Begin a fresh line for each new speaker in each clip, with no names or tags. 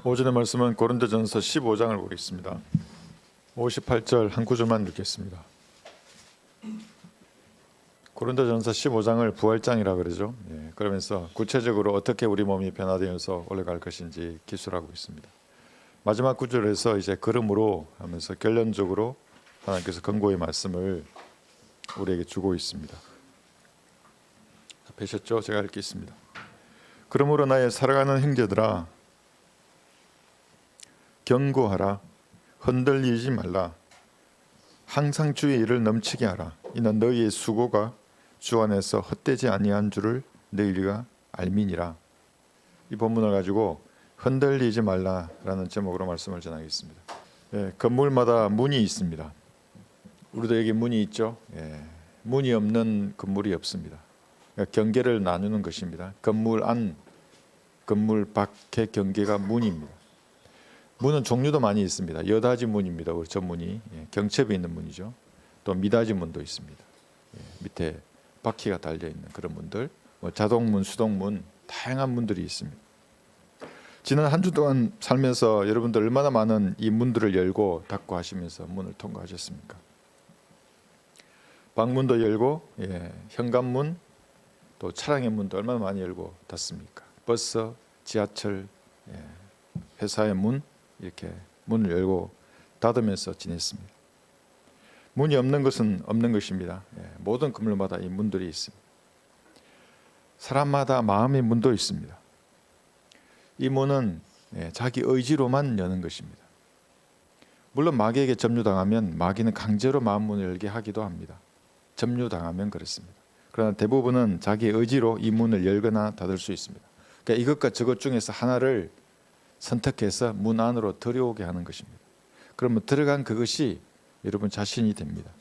오전의 말씀은 고린도전서 15장을 보겠습니다. 58절 한 구절만 읽겠습니다. 고린도전서 15장을 부활장이라 그러죠. 그러면서 구체적으로 어떻게 우리 몸이 변화되면서 올라갈 것인지 기술하고 있습니다. 마지막 구절에서 이제 그러므로 하면서 결론적으로 하나님께서 권고의 말씀을 우리에게 주고 있습니다. 뵈셨죠? 제가 읽겠습니다. 그러므로 나의 사랑하는 형제들아, 경고하라. 흔들리지 말라. 항상 주의 일을 넘치게 하라. 이는 너희의 수고가 주 안에서 헛되지 아니한 줄을 너희가 알미니라. 이 본문을 가지고 흔들리지 말라라는 제목으로 말씀을 전하겠습니다. 건물마다 문이 있습니다. 우리도 여기 문이 있죠. 문이 없는 건물이 없습니다. 경계를 나누는 것입니다. 건물 안, 건물 밖의 경계가 문입니다. 문은 종류도 많이 있습니다. 여닫이 문입니다. 우리 전문이 경첩에 있는 문이죠. 또 미닫이 문도 있습니다. 밑에 바퀴가 달려 있는 그런 문들, 자동문, 수동문, 다양한 문들이 있습니다. 지난 한 주 동안 살면서 여러분들 얼마나 많은 이 문들을 열고 닫고 하시면서 문을 통과하셨습니까? 방문도 열고, 현관문, 또 차량의 문도 얼마나 많이 열고 닫습니까? 버스, 지하철, 회사의 문, 이렇게 문을 열고 닫으면서 지냈습니다. 문이 없는 것은 없는 것입니다. 모든 건물마다 이 문들이 있습니다. 사람마다 마음의 문도 있습니다. 이 문은 자기 의지로만 여는 것입니다. 물론 마귀에게 점유당하면 마귀는 강제로 마음 문을 열게 하기도 합니다. 점유당하면 그렇습니다. 그러나 대부분은 자기 의지로 이 문을 열거나 닫을 수 있습니다. 그러니까 이것과 저것 중에서 하나를 선택해서 문 안으로 들여오게 하는 것입니다. 그러면 들어간 그것이 여러분 자신이 됩니다.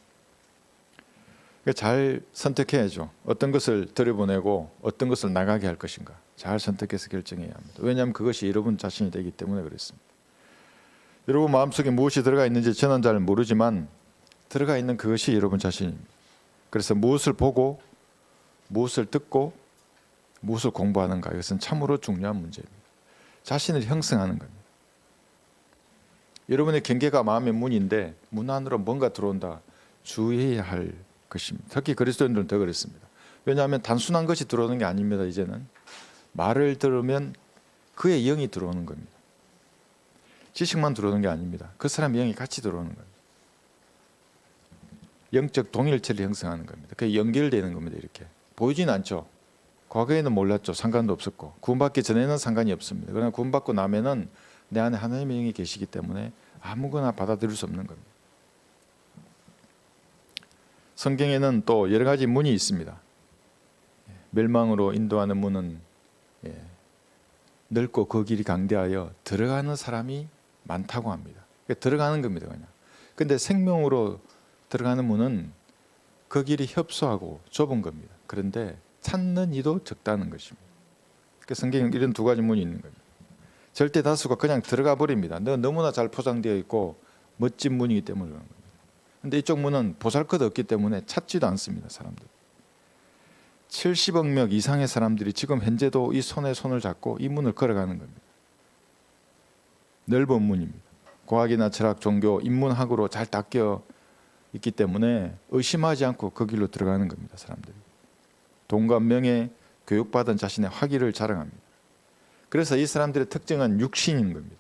그러니까 잘 선택해야죠. 어떤 것을 들여보내고 어떤 것을 나가게 할 것인가 잘 선택해서 결정해야 합니다. 왜냐하면 그것이 여러분 자신이 되기 때문에 그렇습니다. 여러분 마음속에 무엇이 들어가 있는지 저는 잘 모르지만 들어가 있는 그것이 여러분 자신입니다. 그래서 무엇을 보고 무엇을 듣고 무엇을 공부하는가, 이것은 참으로 중요한 문제입니다. 자신을 형성하는 겁니다. 여러분의 경계가 마음의 문인데 문 안으로 뭔가 들어온다, 주의해야 할 것입니다. 특히 그리스도인들은 더 그렇습니다. 왜냐하면 단순한 것이 들어오는 게 아닙니다. 이제는 말을 들으면 그의 영이 들어오는 겁니다. 지식만 들어오는 게 아닙니다. 그 사람의 영이 같이 들어오는 겁니다. 영적 동일체를 형성하는 겁니다. 그게 연결되는 겁니다. 이렇게 보이진 않죠. 과거에는 몰랐죠. 상관도 없었고 구원받기 전에는 상관이 없습니다. 그러나 구원받고 나면은 내 안에 하나님의 영이 계시기 때문에 아무거나 받아들일 수 없는 겁니다. 성경에는 또 여러 가지 문이 있습니다. 멸망으로 인도하는 문은 넓고 그 길이 강대하여 들어가는 사람이 많다고 합니다. 그러니까 들어가는 겁니다. 그냥. 근데 생명으로 들어가는 문은 그 길이 협소하고 좁은 겁니다. 그런데 찾는 이도 적다는 것입니다. 그러니까 성경에 이런 두 가지 문이 있는 겁니다. 절대 다수가 그냥 들어가 버립니다. 너무나 잘 포장되어 있고 멋진 문이기 때문에 그런 겁니다. 그런데 이쪽 문은 보잘것 없기 때문에 찾지도 않습니다. 사람들. 70억 명 이상의 사람들이 지금 현재도 이 손에 손을 잡고 이 문을 걸어가는 겁니다. 넓은 문입니다. 과학이나 철학, 종교, 인문학으로 잘 닦여 있기 때문에 의심하지 않고 그 길로 들어가는 겁니다. 사람들이. 돈과 명예, 교육받은 자신의 화기를 자랑합니다. 그래서 이 사람들의 특징은 육신인 겁니다.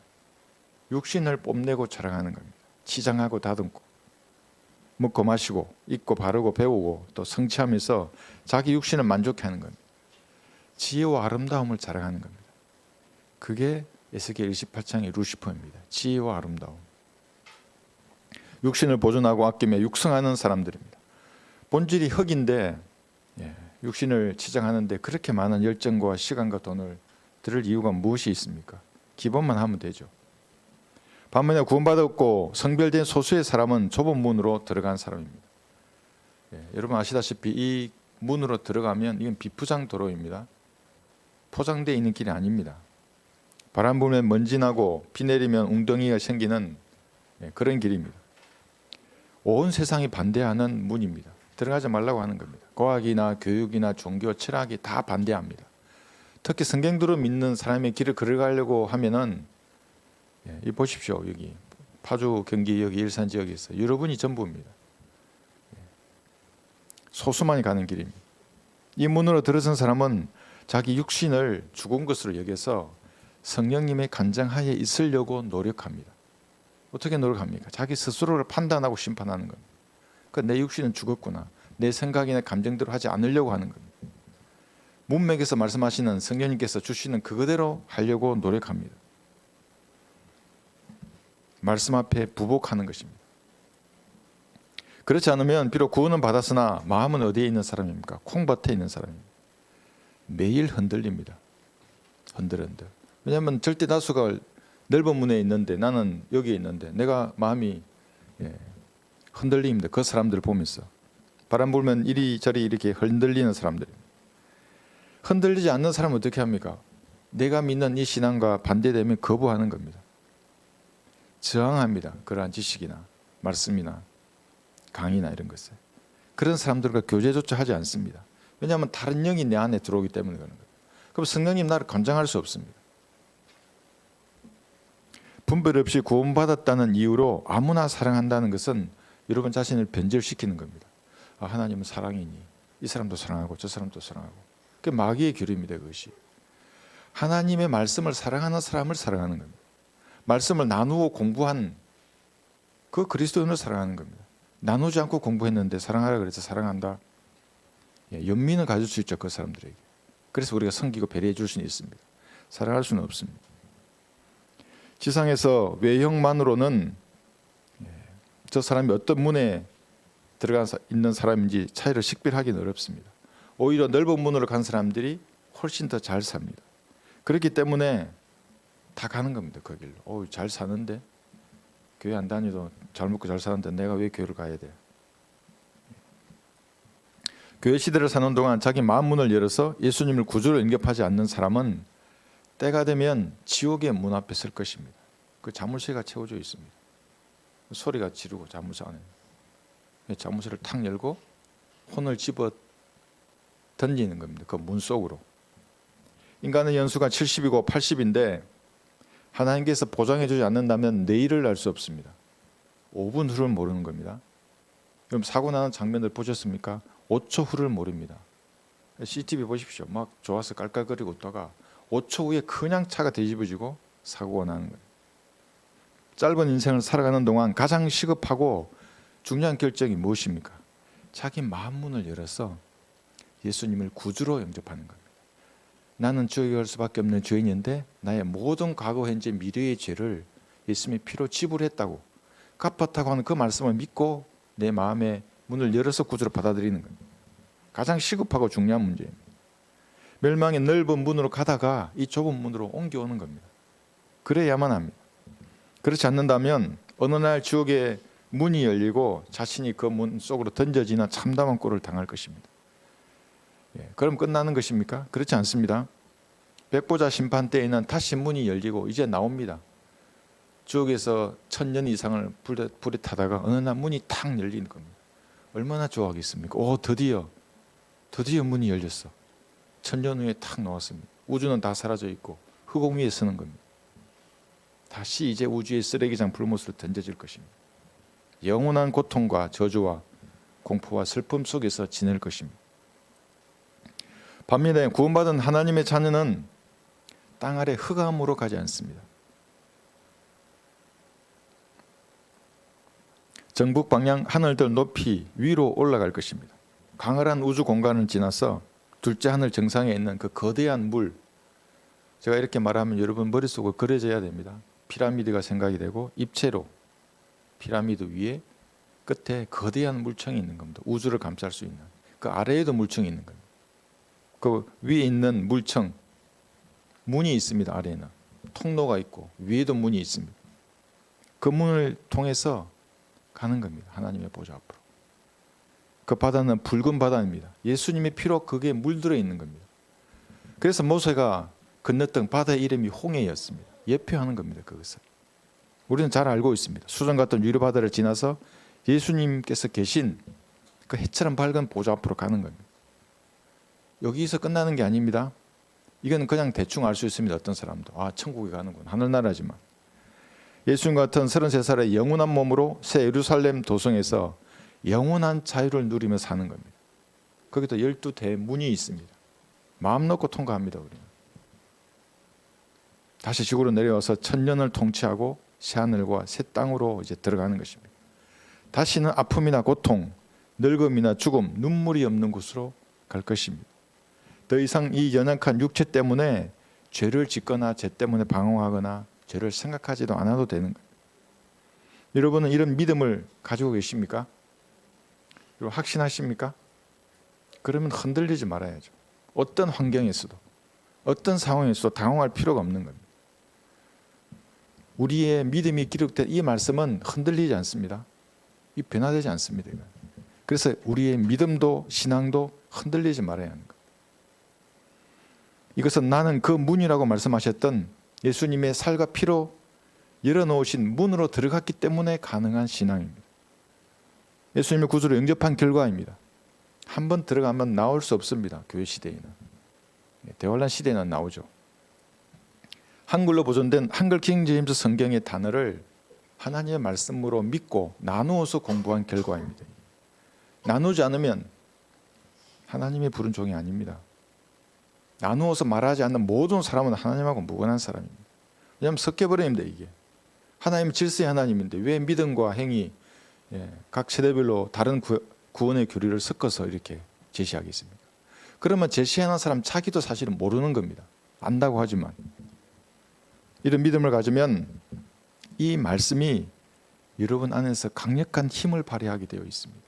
육신을 뽐내고 자랑하는 겁니다. 치장하고 다듬고 먹고 마시고 입고 바르고 배우고 또 성취하면서 자기 육신을 만족해하는 겁니다. 지혜와 아름다움을 자랑하는 겁니다. 그게 에스겔 28장의 루시퍼입니다. 지혜와 아름다움. 육신을 보존하고 아끼며 육성하는 사람들입니다. 본질이 흙인데 육신을 치장하는데 그렇게 많은 열정과 시간과 돈을 들을 이유가 무엇이 있습니까? 기본만 하면 되죠. 반면에 구원받았고 성별된 소수의 사람은 좁은 문으로 들어간 사람입니다. 여러분 아시다시피 이 문으로 들어가면 이건 비포장 도로입니다. 포장되어 있는 길이 아닙니다. 바람 불면 먼지 나고 비 내리면 웅덩이가 생기는 그런 길입니다. 온 세상이 반대하는 문입니다. 들어가지 말라고 하는 겁니다. 과학이나 교육이나 종교, 철학이 다 반대합니다. 특히 성경대로 믿는 사람의 길을 걸어가려고 하면은 이 보십시오. 여기 파주, 경기, 여기 일산 지역에 있어요. 여러분이 전부입니다. 소수만이 가는 길입니다. 이 문으로 들어선 사람은 자기 육신을 죽은 것으로 여겨서 성령님의 간장하에 있으려고 노력합니다. 어떻게 노력합니까? 자기 스스로를 판단하고 심판하는 겁니다. 내 육신은 죽었구나. 내 생각이나 감정대로 하지 않으려고 하는 겁니다. 문맥에서 말씀하시는 성령님께서 주시는 그거대로 하려고 노력합니다. 말씀 앞에 부복하는 것입니다. 그렇지 않으면 비록 구원은 받았으나 마음은 어디에 있는 사람입니까? 콩밭에 있는 사람입니다. 매일 흔들립니다. 흔들흔들. 왜냐하면 절대 다수가 넓은 문에 있는데 나는 여기에 있는데 내가 마음이 흔들립니다. 그 사람들을 보면서 바람 불면 이리저리 이렇게 흔들리는 사람들입니다. 흔들리지 않는 사람은 어떻게 합니까? 내가 믿는 이 신앙과 반대되면 거부하는 겁니다. 저항합니다. 그러한 지식이나 말씀이나 강의나 이런 것에. 그런 사람들과 교제조차 하지 않습니다. 왜냐하면 다른 영이 내 안에 들어오기 때문에 그런 거예요. 그럼 성령님 나를 건장할 수 없습니다. 분별 없이 구원받았다는 이유로 아무나 사랑한다는 것은 여러분 자신을 변절시키는 겁니다. 하나님은 사랑이니 이 사람도 사랑하고 저 사람도 사랑하고. 그게 마귀의 교리입니다. 그것이. 하나님의 말씀을 사랑하는 사람을 사랑하는 겁니다. 말씀을 나누어 공부한 그 그리스도인을 사랑하는 겁니다. 나누지 않고 공부했는데 사랑하라 그래서 사랑한다. 연민을 가질 수 있죠. 그 사람들에게. 그래서 우리가 섬기고 배려해 줄 수는 있습니다. 사랑할 수는 없습니다. 지상에서 외형만으로는 저 사람이 어떤 문에 들어가 있는 사람인지 차이를 식별하기는 어렵습니다. 오히려 넓은 문으로 간 사람들이 훨씬 더 잘 삽니다. 그렇기 때문에 다 가는 겁니다. 그 길로. 잘 사는데 교회 안 다니도 잘 먹고 잘 사는데 내가 왜 교회를 가야 돼? 교회 시대를 사는 동안 자기 마음 문을 열어서 예수님을 구주로 영접하지 않는 사람은 때가 되면 지옥의 문 앞에 설 것입니다. 그 자물쇠가 채워져 있습니다. 소리가 지르고 자물쇠 안에 자물쇠를 탁 열고 혼을 집어 던지는 겁니다. 그 문 속으로. 인간의 연수가 70이고 80인데 하나님께서 보장해 주지 않는다면 내일을 알 수 없습니다. 5분 후를 모르는 겁니다. 그럼 사고 나는 장면을 보셨습니까? 5초 후를 모릅니다. CCTV 보십시오. 막 좋아서 깔깔거리고 있다가 5초 후에 그냥 차가 뒤집어지고 사고가 나는 거예요. 짧은 인생을 살아가는 동안 가장 시급하고 중요한 결정이 무엇입니까? 자기 마음 문을 열어서 예수님을 구주로 영접하는 겁니다. 나는 지옥에 갈 수밖에 없는 죄인인데 나의 모든 과거, 현재, 미래의 죄를 예수님의 피로 지불했다고 갚았다고 하는 그 말씀을 믿고 내 마음의 문을 열어서 구주로 받아들이는 겁니다. 가장 시급하고 중요한 문제입니다. 멸망의 넓은 문으로 가다가 이 좁은 문으로 옮겨오는 겁니다. 그래야만 합니다. 그렇지 않는다면 어느 날 지옥의 문이 열리고 자신이 그 문 속으로 던져지는 참담한 꼴을 당할 것입니다. 그럼 끝나는 것입니까? 그렇지 않습니다. 백보자 심판 때에는 다시 문이 열리고 이제 나옵니다. 지옥에서 1000년 이상을 불에 타다가 어느 날 문이 탁 열리는 겁니다. 얼마나 좋아하겠습니까? 드디어 문이 열렸어. 1000년 후에 탁 나왔습니다. 우주는 다 사라져 있고 흑공 위에 서는 겁니다. 다시 이제 우주의 쓰레기장 불못으로 던져질 것입니다. 영원한 고통과 저주와 공포와 슬픔 속에서 지낼 것입니다. 반면에 구원받은 하나님의 자녀는 땅 아래 흑암으로 가지 않습니다. 정북 방향 하늘들 높이 위로 올라갈 것입니다. 광활한 우주 공간을 지나서 둘째 하늘 정상에 있는 그 거대한 물, 제가 이렇게 말하면 여러분 머릿속에 그려져야 됩니다. 피라미드가 생각이 되고 입체로 피라미드 위에 끝에 거대한 물청이 있는 겁니다. 우주를 감쌀 수 있는. 그 아래에도 물청이 있는 겁니다. 그 위에 있는 물청, 문이 있습니다. 아래에는 통로가 있고 위에도 문이 있습니다. 그 문을 통해서 가는 겁니다. 하나님의 보좌 앞으로. 그 바다는 붉은 바다입니다. 예수님의 피로 그게 물들어 있는 겁니다. 그래서 모세가 건넜던 바다의 이름이 홍해였습니다. 예표하는 겁니다. 그것을 우리는 잘 알고 있습니다. 수정 같은 유리 바다를 지나서 예수님께서 계신 그 해처럼 밝은 보좌 앞으로 가는 겁니다. 여기서 끝나는 게 아닙니다. 이건 그냥 대충 알 수 있습니다. 어떤 사람도 천국에 가는군, 하늘나라지만 예수님 같은 33살의 영원한 몸으로 새 예루살렘 도성에서 영원한 자유를 누리며 사는 겁니다. 거기도 12대문이 있습니다. 마음 놓고 통과합니다. 우리는 다시 지구로 내려와서 천년을 통치하고 새하늘과 새 땅으로 이제 들어가는 것입니다. 다시는 아픔이나 고통, 늙음이나 죽음, 눈물이 없는 곳으로 갈 것입니다. 더 이상 이 연약한 육체 때문에 죄를 짓거나 죄 때문에 방황하거나 죄를 생각하지도 않아도 되는 거예요. 여러분은 이런 믿음을 가지고 계십니까? 그리고 확신하십니까? 그러면 흔들리지 말아야죠. 어떤 환경에서도 어떤 상황에서도 당황할 필요가 없는 겁니다. 우리의 믿음이 기록된 이 말씀은 흔들리지 않습니다. 이 변화되지 않습니다. 그래서 우리의 믿음도 신앙도 흔들리지 말아야 하는 거예요. 이것은 나는 그 문이라고 말씀하셨던 예수님의 살과 피로 열어놓으신 문으로 들어갔기 때문에 가능한 신앙입니다. 예수님의 구주로 영접한 결과입니다. 한번 들어가면 나올 수 없습니다. 교회 시대에는. 대환란 시대에는 나오죠. 한글로 보존된 한글 킹제임스 성경의 단어를 하나님의 말씀으로 믿고 나누어서 공부한 결과입니다. 나누지 않으면 하나님의 부른 종이 아닙니다. 나누어서 말하지 않는 모든 사람은 하나님하고 무관한 사람입니다. 왜냐하면 섞여버립니다. 이게 하나님 질서의 하나님인데 왜 믿음과 행위 각 세대별로 다른 구원의 교리를 섞어서 이렇게 제시하겠습니까? 그러면 제시하는 사람 자기도 사실은 모르는 겁니다. 안다고 하지만. 이런 믿음을 가지면 이 말씀이 여러분 안에서 강력한 힘을 발휘하게 되어 있습니다.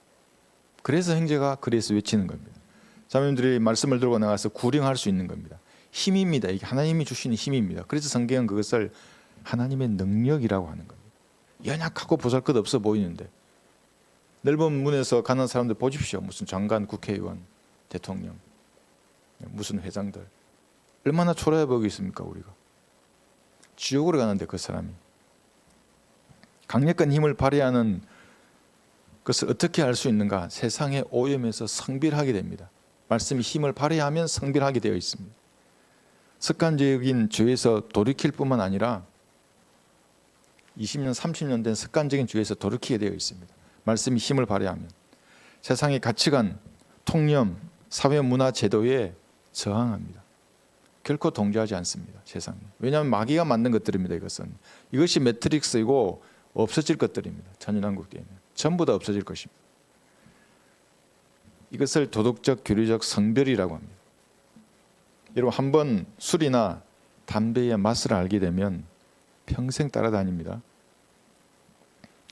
그래서 형제가 그래서 외치는 겁니다. 자매님들이 말씀을 들고 나가서 구령할 수 있는 겁니다. 힘입니다. 이게 하나님이 주시는 힘입니다. 그래서 성경은 그것을 하나님의 능력이라고 하는 겁니다. 연약하고 보잘것없어 보이는데 넓은 문에서 가는 사람들 보십시오. 무슨 장관, 국회의원, 대통령, 무슨 회장들 얼마나 초라해 보이겠습니까? 우리가 지옥으로 가는데 그 사람이 강력한 힘을 발휘하는 그것을 어떻게 알 수 있는가? 세상의 오염에서 성별하게 됩니다. 말씀이 힘을 발휘하면 성별하게 되어 있습니다. 습관적인 죄에서 돌이킬 뿐만 아니라 20년, 30년 된 습관적인 죄에서 돌이키게 되어 있습니다. 말씀이 힘을 발휘하면 세상의 가치관, 통념, 사회 문화 제도에 저항합니다. 결코 동조하지 않습니다. 세상에. 왜냐하면 마귀가 만든 것들입니다. 이것이 매트릭스이고 없어질 것들입니다. 천연왕국에는 전부 다 없어질 것입니다. 이것을 도덕적, 교리적 성별이라고 합니다. 여러분 한번 술이나 담배의 맛을 알게 되면 평생 따라다닙니다.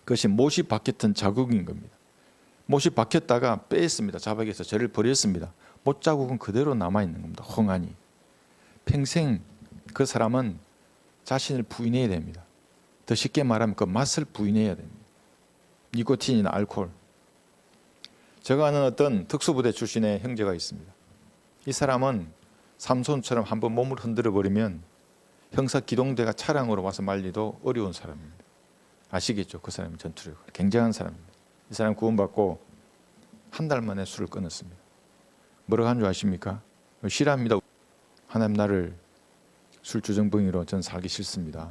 그것이 못이 박혔던 자국인 겁니다. 못이 박혔다가 빼었습니다. 자박에서 죄를 버렸습니다. 못 자국은 그대로 남아있는 겁니다. 헝하니. 평생 그 사람은 자신을 부인해야 됩니다. 더 쉽게 말하면 그 맛을 부인해야 됩니다. 니코틴이나 알코올. 제가 아는 어떤 특수부대 출신의 형제가 있습니다. 이 사람은 삼손처럼 한번 몸을 흔들어 버리면 형사 기동대가 차량으로 와서 말리도 어려운 사람입니다. 아시겠죠? 그 사람이 전투력 굉장한 사람입니다. 이 사람 구원받고 한 달 만에 술을 끊었습니다. 뭐라고 한 줄 아십니까? 싫어합니다. 하나님 나를 술주정뱅이로 전 살기 싫습니다.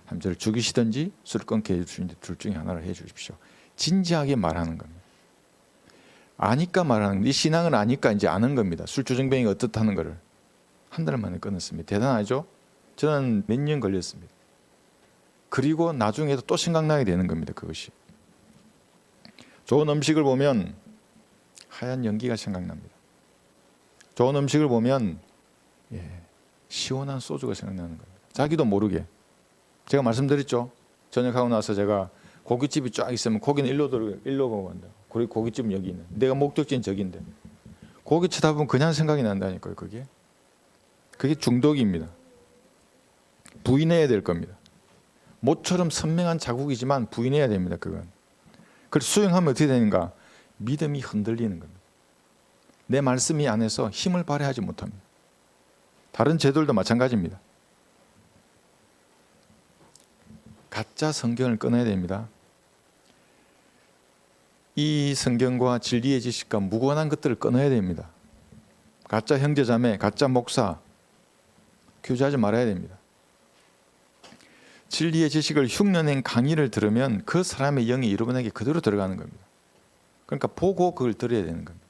하나님 저를 죽이시든지 술을 끊게 해주시는데 둘 중에 하나를 해주십시오. 진지하게 말하는 겁니다. 아니까 말하는 겁니다. 이 신앙을 아니까 이제 아는 겁니다. 술주정뱅이가 어떻다는 것을. 한 달 만에 끊었습니다. 대단하죠? 저는 몇 년 걸렸습니다. 그리고 나중에도 또 생각나게 되는 겁니다. 그것이. 좋은 음식을 보면 하얀 연기가 생각납니다. 좋은 음식을 보면 시원한 소주가 생각나는 겁니다. 자기도 모르게. 제가 말씀드렸죠. 저녁하고 나서 제가 고깃집이 쫙 있으면 고기는 일로 가고 간다. 그리고 고깃집은 여기 있는. 내가 목적지는 저기인데. 고기 쳐다보면 그냥 생각이 난다니까요. 그게 중독입니다. 부인해야 될 겁니다. 모처럼 선명한 자국이지만 부인해야 됩니다. 그건. 그걸 수행하면 어떻게 되는가? 믿음이 흔들리는 겁니다. 내 말씀이 안에서 힘을 발휘하지 못합니다. 다른 제도들도 마찬가지입니다. 가짜 성경을 끊어야 됩니다. 이 성경과 진리의 지식과 무관한 것들을 끊어야 됩니다. 가짜 형제자매, 가짜 목사, 교제하지 말아야 됩니다. 진리의 지식을 흉내낸 강의를 들으면 그 사람의 영이 여러분에게 그대로 들어가는 겁니다. 그러니까 보고 그걸 들어야 되는 겁니다.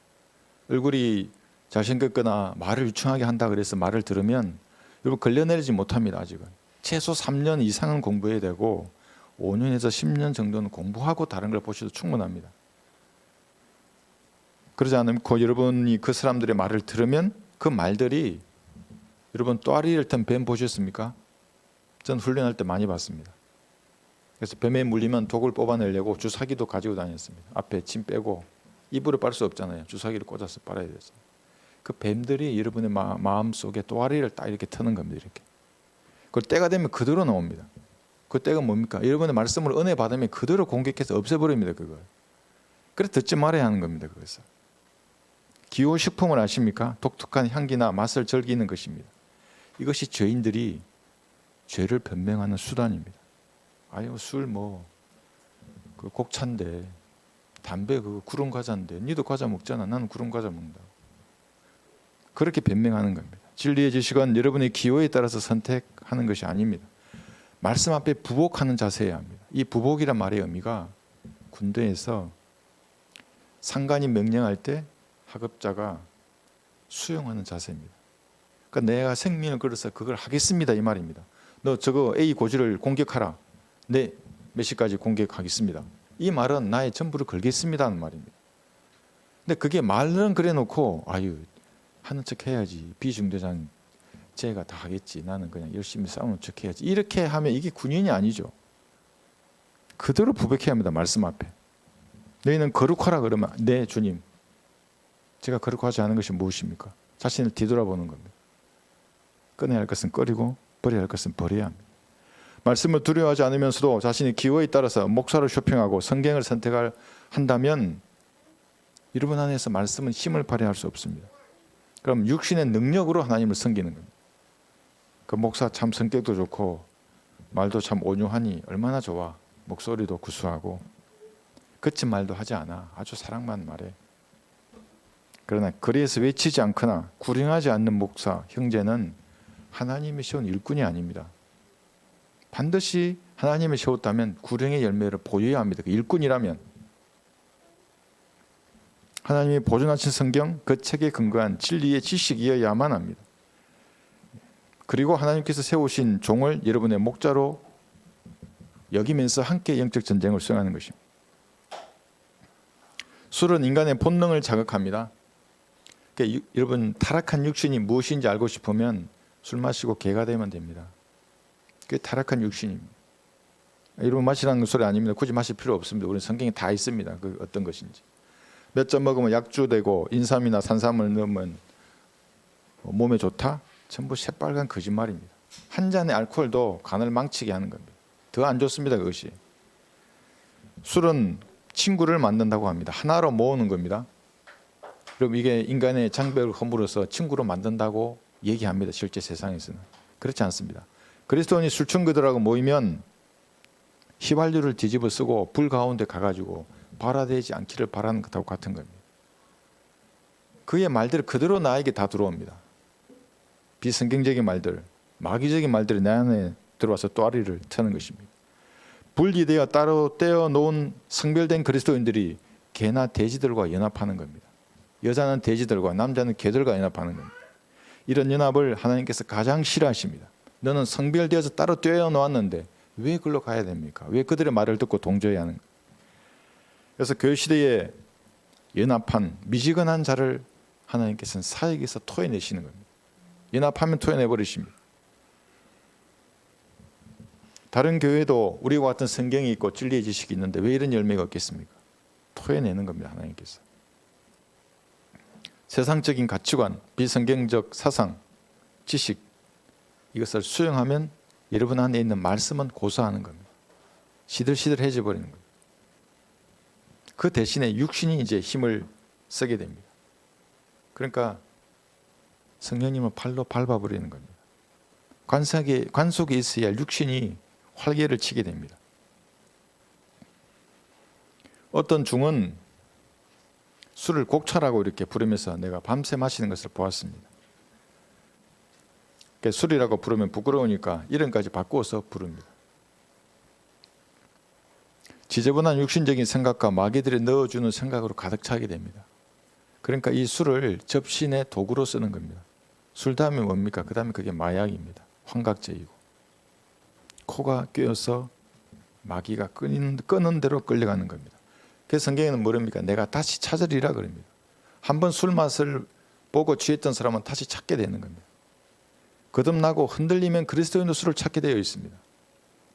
얼굴이 잘생겼거나 말을 유창하게 한다 그래서 말을 들으면 여러분 걸려내리지 못합니다. 아직은 최소 3년 이상은 공부해야 되고 5년에서 10년 정도는 공부하고 다른 걸 보셔도 충분합니다. 그러지 않고 여러분이 그 사람들의 말을 들으면 그 말들이 여러분 또아리를 탄 뱀 보셨습니까? 전 훈련할 때 많이 봤습니다. 그래서 뱀에 물리면 독을 뽑아내려고 주사기도 가지고 다녔습니다. 앞에 침 빼고 입으로 빨 수 없잖아요. 주사기를 꽂아서 빨아야 돼서. 그 뱀들이 여러분의 마음 속에 또아리를 딱 이렇게 트는 겁니다. 이렇게. 그 때가 되면 그대로 나옵니다. 그 때가 뭡니까? 여러분의 말씀을 은혜 받으면 그대로 공격해서 없애버립니다. 그걸. 그래서 듣지 말아야 하는 겁니다. 그것을. 기호식품을 아십니까? 독특한 향기나 맛을 즐기는 것입니다. 이것이 죄인들이 죄를 변명하는 수단입니다. 아유 술 그 곡차인데 담배 그 구름 과자인데 니도 과자 먹잖아. 나는 구름 과자 먹는다. 그렇게 변명하는 겁니다. 진리의 지식은 여러분의 기호에 따라서 선택하는 것이 아닙니다. 말씀 앞에 부복하는 자세여야 합니다. 이 부복이란 말의 의미가 군대에서 상관이 명령할 때 하급자가 수용하는 자세입니다. 그러니까 내가 생명을 걸어서 그걸 하겠습니다 이 말입니다. 너 저거 A 고지를 공격하라. 네, 몇 시까지 공격하겠습니다. 이 말은 나의 전부를 걸겠습니다 하는 말입니다. 근데 그게 말은 그래 놓고 아유 하는 척 해야지. 비중대장 제가 다 하겠지. 나는 그냥 열심히 싸우는 척 해야지. 이렇게 하면 이게 군인이 아니죠. 그대로 부백해야 합니다. 말씀 앞에. 너희는 거룩하라 그러면 네 주님. 제가 거룩하지 않은 것이 무엇입니까? 자신을 뒤돌아보는 겁니다. 꺼내야 할 것은 꺼리고 버려야 할 것은 버려야 합니다. 말씀을 두려워하지 않으면서도 자신의 기호에 따라서 목사를 쇼핑하고 성경을 선택한다면 여러분 안에서 말씀은 힘을 발휘할 수 없습니다. 그럼 육신의 능력으로 하나님을 섬기는 겁니다. 그 목사 참 성격도 좋고 말도 참 온유하니 얼마나 좋아. 목소리도 구수하고 거친 말도 하지 않아. 아주 사랑만 말해. 그러나 거리에서 외치지 않거나 구령하지 않는 목사, 형제는 하나님이 세운 일꾼이 아닙니다. 반드시 하나님이 세웠다면 구령의 열매를 보여야 합니다. 그 일꾼이라면. 하나님이 보존하신 성경, 그 책에 근거한 진리의 지식이어야만 합니다. 그리고 하나님께서 세우신 종을 여러분의 목자로 여기면서 함께 영적 전쟁을 수행하는 것입니다. 술은 인간의 본능을 자극합니다. 그러니까 여러분 타락한 육신이 무엇인지 알고 싶으면 술 마시고 개가 되면 됩니다. 그게 타락한 육신입니다. 여러분 마시라는 소리 아닙니다. 굳이 마실 필요 없습니다. 우리는 성경에 다 있습니다. 그 어떤 것인지. 몇 점 먹으면 약주 되고 인삼이나 산삼을 넣으면 몸에 좋다? 전부 새빨간 거짓말입니다. 한 잔의 알코올도 간을 망치게 하는 겁니다. 더 안 좋습니다. 그것이. 술은 친구를 만든다고 합니다. 하나로 모으는 겁니다. 그럼 이게 인간의 장벽을 허물어서 친구로 만든다고 얘기합니다. 실제 세상에서는. 그렇지 않습니다. 그리스도인이 술친구들하고 모이면 휘발유를 뒤집어 쓰고 불 가운데 가가지고 발화되지 않기를 바라는 것하고 같은 겁니다. 그의 말들이 그대로 나에게 다 들어옵니다. 비성경적인 말들, 마귀적인 말들이 내 안에 들어와서 또아리를 트는 것입니다. 분리되어 따로 떼어 놓은 성별된 그리스도인들이 개나 돼지들과 연합하는 겁니다. 여자는 돼지들과 남자는 개들과 연합하는 겁니다. 이런 연합을 하나님께서 가장 싫어하십니다. 너는 성별되어서 따로 떼어 놓았는데 왜 그걸로 가야 됩니까? 왜 그들의 말을 듣고 동조해야 하는가? 그래서 교회 시대에 연합한 미지근한 자를 하나님께서는 사역에서 토해내시는 겁니다. 연합하면 토해내버리십니다. 다른 교회도 우리와 같은 성경이 있고 진리의 지식이 있는데 왜 이런 열매가 없겠습니까? 토해내는 겁니다. 하나님께서. 세상적인 가치관, 비성경적 사상, 지식 이것을 수용하면 여러분 안에 있는 말씀은 고사하는 겁니다. 시들시들해져 버리는 겁니다. 그 대신에 육신이 이제 힘을 쓰게 됩니다. 그러니까 성령님을 팔로 밟아버리는 겁니다. 관 속에 있어야 육신이 활개를 치게 됩니다. 어떤 중은 술을 곡차라고 이렇게 부르면서 내가 밤새 마시는 것을 보았습니다. 술이라고 부르면 부끄러우니까 이름까지 바꾸어서 부릅니다. 지저분한 육신적인 생각과 마귀들이 넣어주는 생각으로 가득 차게 됩니다. 그러니까 이 술을 접신의 도구로 쓰는 겁니다. 술 다음에 뭡니까? 그 다음에 그게 마약입니다. 환각제이고 코가 꿰어서 마귀가 끄는 대로 끌려가는 겁니다. 그래서 성경에는 뭐랍니까? 내가 다시 찾으리라 그럽니다. 한번 술 맛을 보고 취했던 사람은 다시 찾게 되는 겁니다. 거듭나고 흔들리면 그리스도인도 술을 찾게 되어 있습니다.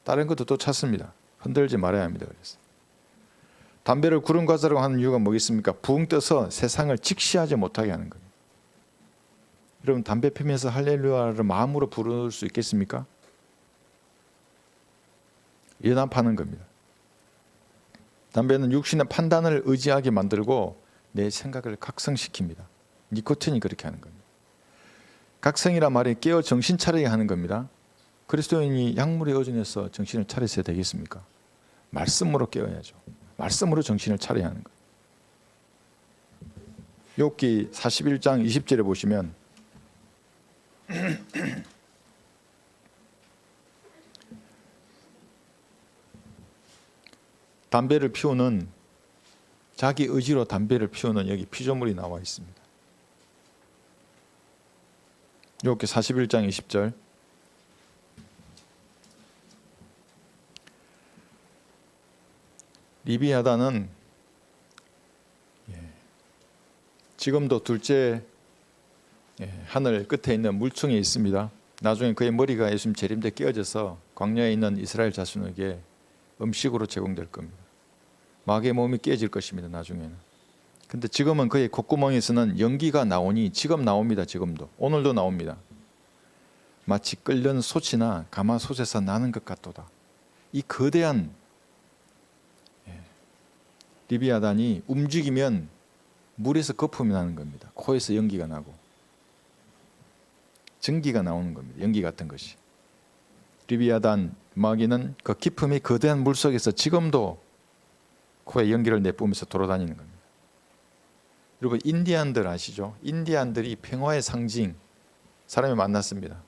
다른 것도 또 찾습니다. 흔들지 말아야 합니다. 그래서 담배를 구름 과자라고 하는 이유가 뭐겠습니까? 붕 떠서 세상을 직시하지 못하게 하는 겁니다. 여러분 담배 피면서 할렐루야를 마음으로 부를 수 있겠습니까? 연합하는 겁니다. 담배는 육신의 판단을 의지하게 만들고 내 생각을 각성시킵니다. 니코틴이 그렇게 하는 겁니다. 각성이란 말이 깨어 정신 차리게 하는 겁니다. 그리스도인이 약물에 의존해서 정신을 차리셔야 되겠습니까? 말씀으로 깨어야죠. 말씀으로 정신을 차려야 하는 거예요. 욥기 41장 20절에 보시면 담배를 피우는 자기 의지로 담배를 피우는 여기 피조물이 나와 있습니다. 욥기 41장 20절 리비아단은 지금도 둘째 하늘 끝에 있는 물층에 있습니다. 나중에 그의 머리가 예수님 재림 때 깨어져서 광야에 있는 이스라엘 자손에게 음식으로 제공될 겁니다. 마귀의 몸이 깨질 것입니다. 나중에는. 근데 지금은 그의 콧구멍에서는 연기가 나오니 지금 나옵니다. 지금도 오늘도 나옵니다. 마치 끓는 솥이나 가마솥에서 나는 것 같도다. 이 거대한 리비아단이 움직이면 물에서 거품이 나는 겁니다. 코에서 연기가 나고 전기가 나오는 겁니다. 연기 같은 것이. 리비아단 마귀는 그 깊음이 거대한 물속에서 지금도 코에 연기를 내뿜으면서 돌아다니는 겁니다. 여러분 인디안들 아시죠? 인디안들이 평화의 상징, 사람이 만났습니다.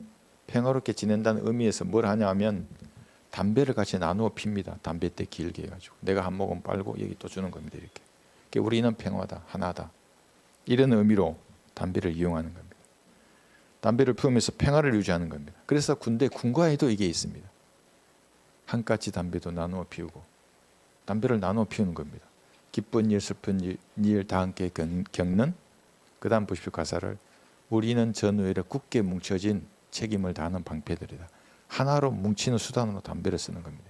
평화롭게 지낸다는 의미에서 뭘 하냐 하면 담배를 같이 나누어 핍니다. 담배대 길게 해가지고 내가 한 모금 빨고 여기 또 주는 겁니다. 이렇게. 그러니까 우리는 평화다, 하나다, 이런 의미로 담배를 이용하는 겁니다. 담배를 피우면서 평화를 유지하는 겁니다. 그래서 군가에도 이게 있습니다. 한 가지 담배도 나누어 피우고 담배를 나누어 피우는 겁니다. 기쁜 일 슬픈 일 다 함께 겪는, 그 다음 보십시오. 가사를 우리는 전우회를 굳게 뭉쳐진 책임을 다하는 방패들이다. 하나로 뭉치는 수단으로 담배를 쓰는 겁니다.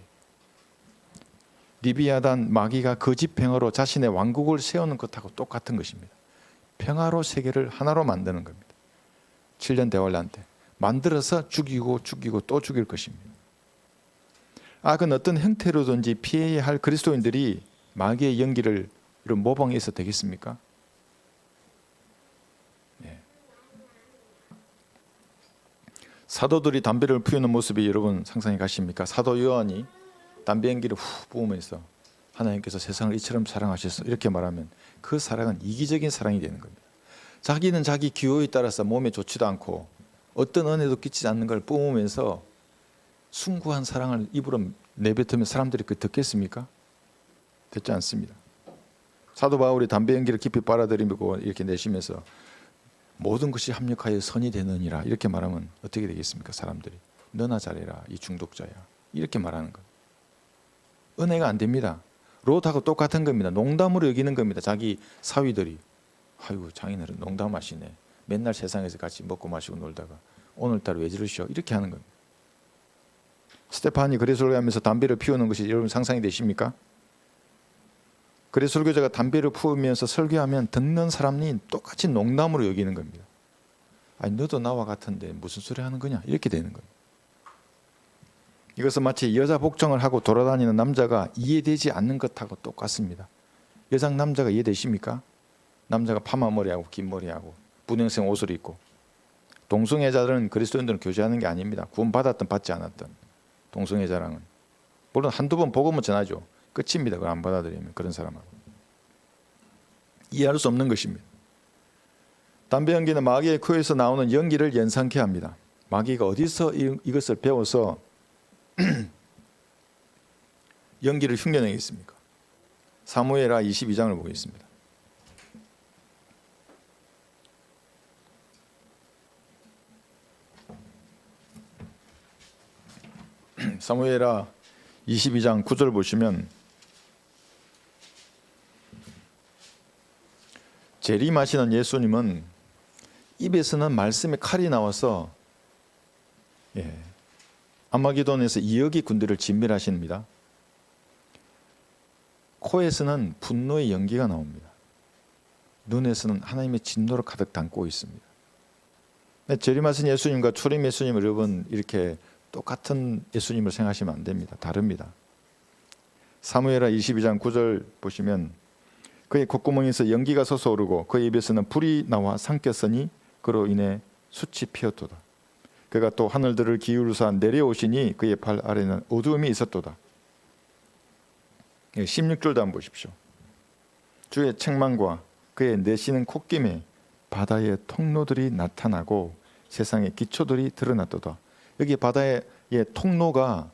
리비아단 마귀가 거짓 평화로 자신의 왕국을 세우는 것하고 똑같은 것입니다. 평화로 세계를 하나로 만드는 겁니다. 7년 대환란 때 만들어서 죽이고 또 죽일 것입니다. 악은 어떤 형태로든지 피해야 할 그리스도인들이 마귀의 연기를 이런 모방해서 되겠습니까? 사도들이 담배를 피우는 모습이 여러분 상상해 가십니까? 사도 요한이 담배 연기를 후 부으면서 하나님께서 세상을 이처럼 사랑하셔서 이렇게 말하면 그 사랑은 이기적인 사랑이 되는 겁니다. 자기는 자기 기호에 따라서 몸에 좋지도 않고 어떤 은혜도 끼치지 않는 걸 뿜으면서 숭고한 사랑을 입으로 내뱉으면 사람들이 그 듣겠습니까? 듣지 않습니다. 사도 바울이 담배 연기를 깊이 빨아들이고 이렇게 내쉬면서 모든 것이 합력하여 선이 되느니라 이렇게 말하면 어떻게 되겠습니까? 사람들이 너나 잘해라 이 중독자야 이렇게 말하는 것. 은혜가 안 됩니다. 롯하고 똑같은 겁니다. 농담으로 여기는 겁니다. 자기 사위들이 아이고 장인어른 농담하시네. 맨날 세상에서 같이 먹고 마시고 놀다가 오늘따라 왜 저러시오 이렇게 하는 겁니다. 스테판이 그레 설교하면서 담배를 피우는 것이 여러분 상상이 되십니까? 그레 설교자가 담배를 피우면서 설교하면 듣는 사람이 똑같이 농담으로 여기는 겁니다. 아니 너도 나와 같은데 무슨 소리 하는 거냐 이렇게 되는 겁니다. 이것은 마치 여자 복장을 하고 돌아다니는 남자가 이해되지 않는 것하고 똑같습니다. 여장 남자가 이해되십니까? 남자가 파마 머리하고 긴 머리하고 분홍색 옷을 입고 동성애자들은 그리스도인들은 교제하는 게 아닙니다. 구원 받았든 받지 않았든 동성애자랑은 물론 한두 번 복음은 전하죠. 끝입니다. 그걸 안 받아들이면 그런 사람하고 이해할 수 없는 것입니다. 담배 연기는 마귀의 코에서 나오는 연기를 연상케 합니다. 마귀가 어디서 이것을 배워서 연기를 흉내내겠습니까? 사무엘하 22장을 보겠습니다. 사무엘하 22장 9절 보시면 재림하시는 예수님은 입에서는 말씀의 칼이 나와서 아마게돈에서 2억의 군대를 진멸하십니다. 코에서는 분노의 연기가 나옵니다. 눈에서는 하나님의 진노를 가득 담고 있습니다. 재림하신 예수님과 초림 예수님을 여러분 이렇게 똑같은 예수님을 생각하시면 안 됩니다. 다릅니다. 사무엘하 22장 9절 보시면 그의 콧구멍에서 연기가 솟아오르고 그의 입에서는 불이 나와 삼켰으니 그로 인해 숯이 피었도다. 그가 또 하늘들을 기울이사 내려오시니 그의 발 아래는 어두움이 있었도다. 16절도 한번 보십시오. 주의 책망과 그의 내쉬는 콧김에 바다의 통로들이 나타나고 세상의 기초들이 드러났도다. 여기 바다의 통로가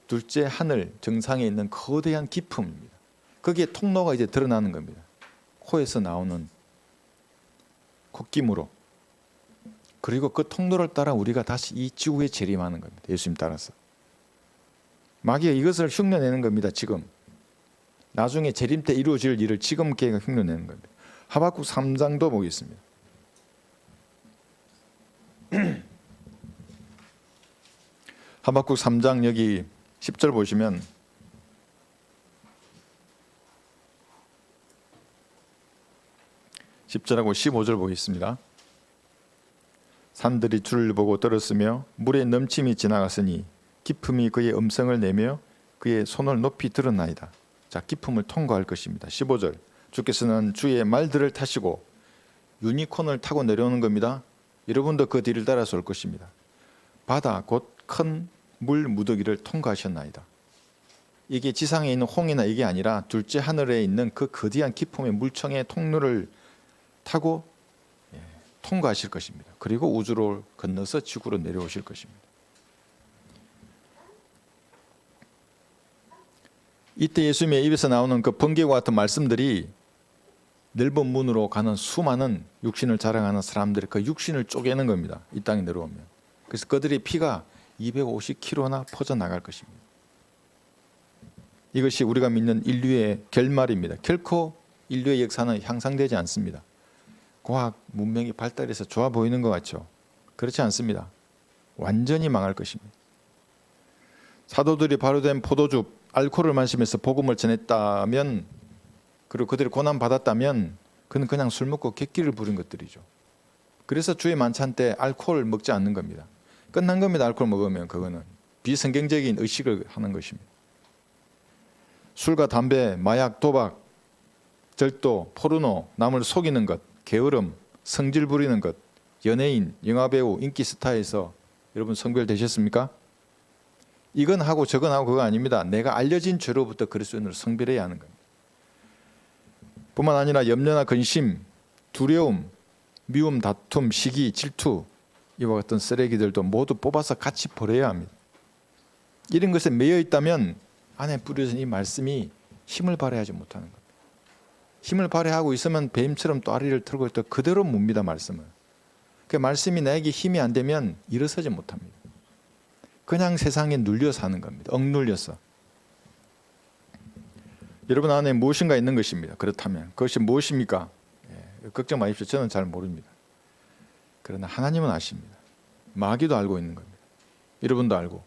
둘째 하늘 정상에 있는 거대한 깊음입니다. 거기에 통로가 이제 드러나는 겁니다. 코에서 나오는 콧김으로. 그리고 그 통로를 따라 우리가 다시 이 지구에 재림하는 겁니다. 예수님 따라서. 마귀가 이것을 흉내내는 겁니다. 지금. 나중에 재림 때 이루어질 일을 지금 걔가 흉내내는 겁니다. 하박국 3장도 보겠습니다. 하박국 3장 여기 10절 보시면 (10절하고) 15절 보겠습니다. 산들이 주를 보고 떨었으며 물의 넘침이 지나갔으니 깊음이 그의 음성을 내며 그의 손을 높이 들었나이다. 자, 깊음을 통과할 것입니다. 15절 주께서는 주의 말들을 타시고 유니콘을 타고 내려오는 겁니다. 여러분도 그 뒤를 따라서 올 것입니다. 바다 곧 큰 물 무더기를 통과하셨나이다. 이게 지상에 있는 홍이나 이게 아니라 둘째 하늘에 있는 그 거대한 깊음의 물청의 통로를 타고 통과하실 것입니다. 그리고 우주를 건너서 지구로 내려오실 것입니다. 이때 예수님의 입에서 나오는 그 번개와 같은 말씀들이 넓은 문으로 가는 수많은 육신을 자랑하는 사람들의 그 육신을 쪼개는 겁니다. 이 땅에 내려오면. 그래서 그들의 피가 250km나 퍼져나갈 것입니다. 이것이 우리가 믿는 인류의 결말입니다. 결코 인류의 역사는 향상되지 않습니다. 과학 문명이 발달해서 좋아 보이는 것 같죠? 그렇지 않습니다. 완전히 망할 것입니다. 사도들이 발효된 포도주, 알코올을 마시면서 복음을 전했다면, 그리고 그들이 고난받았다면 그는 그냥 술 먹고 객기를 부린 것들이죠. 그래서 주의 만찬 때 알코올 먹지 않는 겁니다. 끝난 겁니다. 알코올 먹으면 그거는 비성경적인 의식을 하는 것입니다. 술과 담배, 마약, 도박, 절도, 포르노, 남을 속이는 것, 게으름, 성질 부리는 것, 연예인, 영화배우, 인기 스타에서 여러분 성별되셨습니까? 이건 하고 저건 하고 그거 아닙니다. 내가 알려진 죄로부터 그리스도인으로 성별해야 하는 겁니다. 뿐만 아니라 염려나 근심, 두려움, 미움, 다툼, 시기, 질투, 이와 같은 쓰레기들도 모두 뽑아서 같이 버려야 합니다. 이런 것에 매여 있다면 안에 뿌려진 이 말씀이 힘을 발휘하지 못하는 겁니다. 힘을 발휘하고 있으면 뱀처럼 또 아리를 틀고 또 그대로 묵니다. 말씀을. 그 말씀이 나에게 힘이 안 되면 일어서지 못합니다. 그냥 세상에 눌려 사는 겁니다. 억눌려서. 여러분 안에 무엇인가 있는 것입니다. 그렇다면 그것이 무엇입니까? 걱정 마십시오. 저는 잘 모릅니다. 그러나 하나님은 아십니다. 마귀도 알고 있는 겁니다. 여러분도 알고.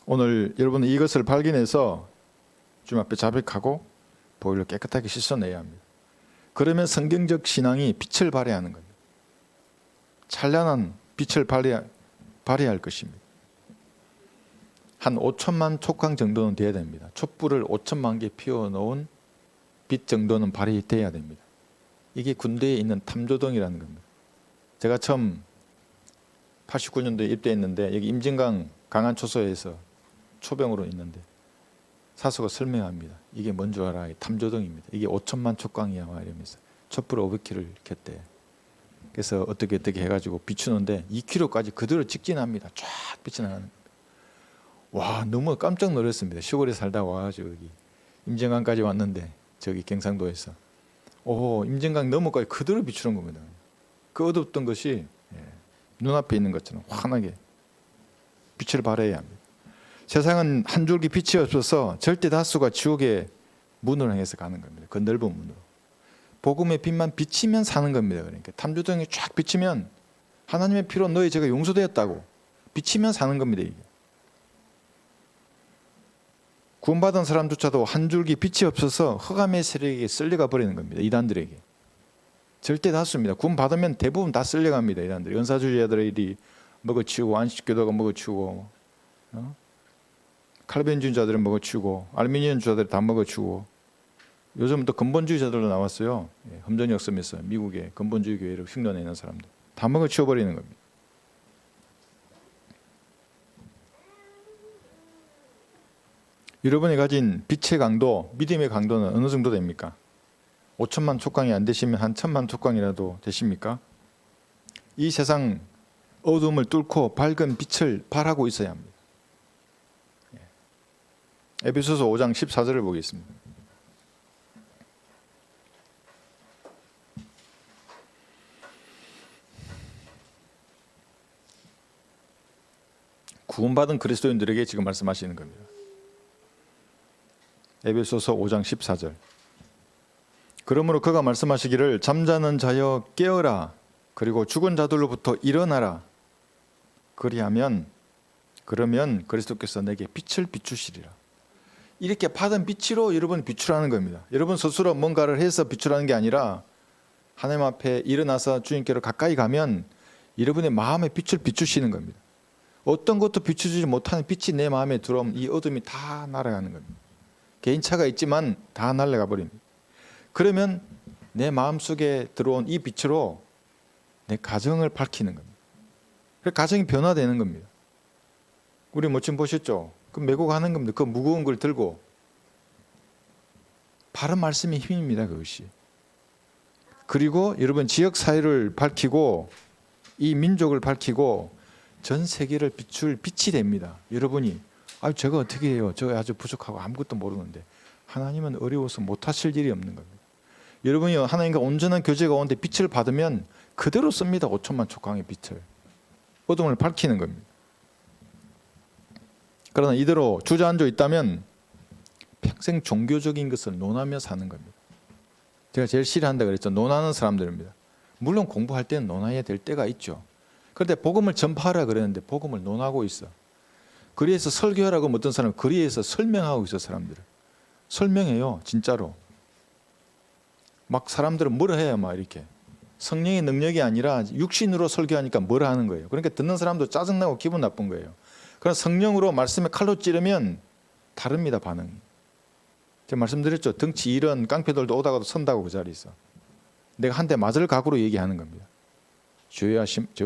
오늘 여러분은 이것을 발견해서 주님 앞에 자백하고 보혈로 깨끗하게 씻어내야 합니다. 그러면 성경적 신앙이 빛을 발휘하는 겁니다. 찬란한 빛을 발휘할 것입니다. 한 5천만 촉광 정도는 돼야 됩니다. 촛불을 5천만 개 피워놓은 빛 정도는 발휘돼야 됩니다. 이게 군대에 있는 탐조등이라는 겁니다. 제가 처음 89년도에 입대했는데 여기 임진강 강안초소에서 초병으로 있는데 사수가 설명합니다. 이게 뭔 줄 알아? 탐조등입니다. 이게 5천만 촉광이야 이러면서 촛불 500kg를 켰대. 그래서 어떻게 해가지고 비추는데 2kg까지 그대로 직진합니다. 쫙 빛이 나가는 겁니다. 와, 너무 깜짝 놀랐습니다. 시골에 살다 와가지고 여기 임진강까지 왔는데 저기 경상도에서 임진강 너머까지 그대로 비추는 겁니다. 그 어둡던 것이 눈앞에 있는 것처럼 환하게 빛을 발해야 합니다. 세상은 한 줄기 빛이 없어서 절대 다수가 지옥의 문을 향해서 가는 겁니다. 그 넓은 문으로. 복음의 빛만 비치면 사는 겁니다. 그러니까 탐주등이 쫙 비치면 하나님의 피로 너희 죄가 용서되었다고 비치면 사는 겁니다. 이게. 구원받은 사람조차도 한 줄기 빛이 없어서 흑암의 세력에게 쓸려가 버리는 겁니다. 이단들에게. 절대 다수입니다. 구원받으면 대부분 다 쓸려갑니다. 이단들이. 은사주의자들이 먹어치우고 안식교도가 먹어치우고 칼빈주의자들은 먹어치우고 알미니언주의자들이 다 먹어치우고 요즘 또 근본주의자들도 나왔어요. 험전역 섬에서 미국의 근본주의 교회를 흉내내는 사람들 다 먹어치워버리는 겁니다. 여러분이 가진 빛의 강도, 믿음의 강도는 어느 정도 됩니까? 5천만 촉광이 안 되시면 한 1,000만 촉광이라도 되십니까? 이 세상 어둠을 뚫고 밝은 빛을 발하고 있어야 합니다. 에베소서 5장 14절을 보겠습니다. 구원받은 그리스도인들에게 지금 말씀하시는 겁니다. 에베소서 5장 14절. 그러므로 그가 말씀하시기를 잠자는 자여 깨어라 그리고 죽은 자들로부터 일어나라 그러면 그리스도께서 내게 빛을 비추시리라. 이렇게 받은 빛으로 여러분 비추라는 겁니다. 여러분 스스로 뭔가를 해서 비추라는 게 아니라 하나님 앞에 일어나서 주님께로 가까이 가면 여러분의 마음의 빛을 비추시는 겁니다. 어떤 것도 비추지 못하는 빛이 내 마음에 들어오면 이 어둠이 다 날아가는 겁니다. 개인차가 있지만 다 날아가 버립니다. 그러면 내 마음속에 들어온 이 빛으로 내 가정을 밝히는 겁니다. 그래서 가정이 변화되는 겁니다. 우리 지금 보셨죠? 그 메고 가는 겁니다. 그 무거운 걸 들고 바른 말씀의 힘입니다. 그것이. 그리고 여러분 지역 사회를 밝히고 이 민족을 밝히고 전 세계를 비출 빛이 됩니다. 여러분이 제가 어떻게 해요? 저 아주 부족하고 아무것도 모르는데 하나님은 어려워서 못하실 일이 없는 겁니다. 여러분이 하나님과 온전한 교제 가운데 빛을 받으면 그대로 씁니다. 5천만 촉광의 빛을. 어둠을 밝히는 겁니다. 그러나 이대로 주저앉아 있다면 평생 종교적인 것을 논하며 사는 겁니다. 제가 제일 싫어한다 그랬죠. 논하는 사람들입니다. 물론 공부할 때는 논해야 될 때가 있죠. 그런데 복음을 전파하라 그랬는데 복음을 논하고 있어. 거리에서 설교하라고 어떤 사람은 거리에서 설명하고 있어. 사람들을 설명해요. 진짜로. 막 사람들은 뭐라 해요. 막 이렇게 성령의 능력이 아니라 육신으로 설교하니까 뭐라 하는 거예요. 그러니까 듣는 사람도 짜증나고 기분 나쁜 거예요. 그러나 성령으로 말씀에 칼로 찌르면 다릅니다. 반응이. 제가 말씀드렸죠. 덩치 이런 깡패들도 오다가도 선다고 그 자리에서. 내가 한 대 맞을 각오로 얘기하는 겁니다. 죄와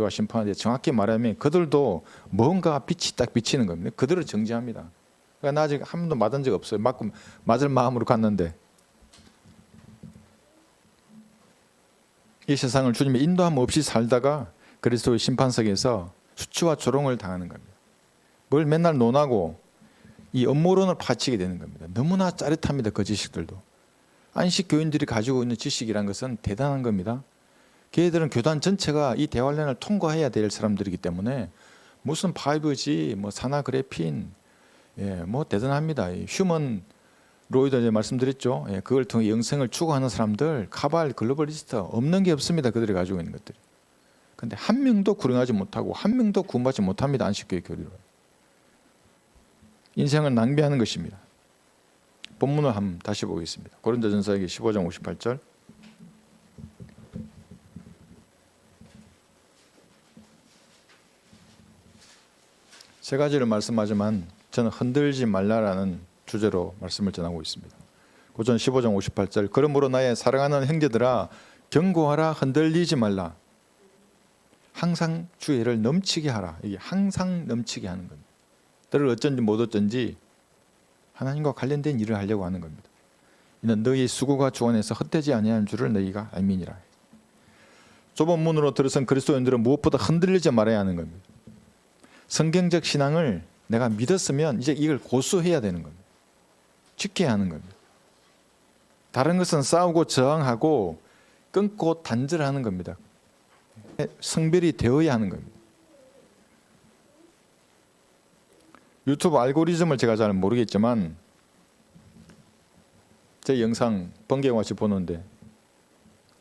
심판에 정확히 말하면 그들도 뭔가 빛이 딱 비치는 겁니다. 그들을 정지합니다. 그러니까 나 아직 한 번도 맞은 적 없어요. 맞을 마음으로 갔는데 이 세상을 주님의 인도함 없이 살다가 그리스도의 심판석에서 수치와 조롱을 당하는 겁니다. 뭘 맨날 논하고 이 음모론을 파치게 되는 겁니다. 너무나 짜릿합니다. 그 지식들도. 안식 교인들이 가지고 있는 지식이란 것은 대단한 겁니다. 걔들은 교단 전체가 이 대환란을 통과해야 될 사람들이기 때문에 무슨 5G, 산화 그래핀, 대단합니다. 휴먼 로이드 이제 말씀드렸죠. 그걸 통해 영생을 추구하는 사람들, 카발, 글로벌리스트 없는 게 없습니다. 그들이 가지고 있는 것들이. 그런데 한 명도 구령하지 못하고 한 명도 구원받지 못합니다. 안식교회 교리로. 인생을 낭비하는 것입니다. 본문을 한번 다시 보겠습니다. 고린도전서기 15장 58절. 세 가지를 말씀하지만 저는 흔들지 말라라는 주제로 말씀을 전하고 있습니다. 고전 15장 58절. 그러므로 나의 사랑하는 형제들아 경고하라. 흔들리지 말라. 항상 주의 애를 넘치게 하라. 이게 항상 넘치게 하는 겁니다. 너를 어쩐지 못 어쩐지 하나님과 관련된 일을 하려고 하는 겁니다. 이는 너희 수고가 주 안에서 헛되지 아니하는 줄을 너희가 알미니라. 좁은 문으로 들어선 그리스도인들은 무엇보다 흔들리지 말아야 하는 겁니다. 성경적 신앙을 내가 믿었으면 이제 이걸 고수해야 되는 겁니다. 지켜야 하는 겁니다. 다른 것은 싸우고 저항하고 끊고 단절하는 겁니다. 성별이 되어야 하는 겁니다. 유튜브 알고리즘을 제가 잘 모르겠지만 제 영상 번개같이 보는데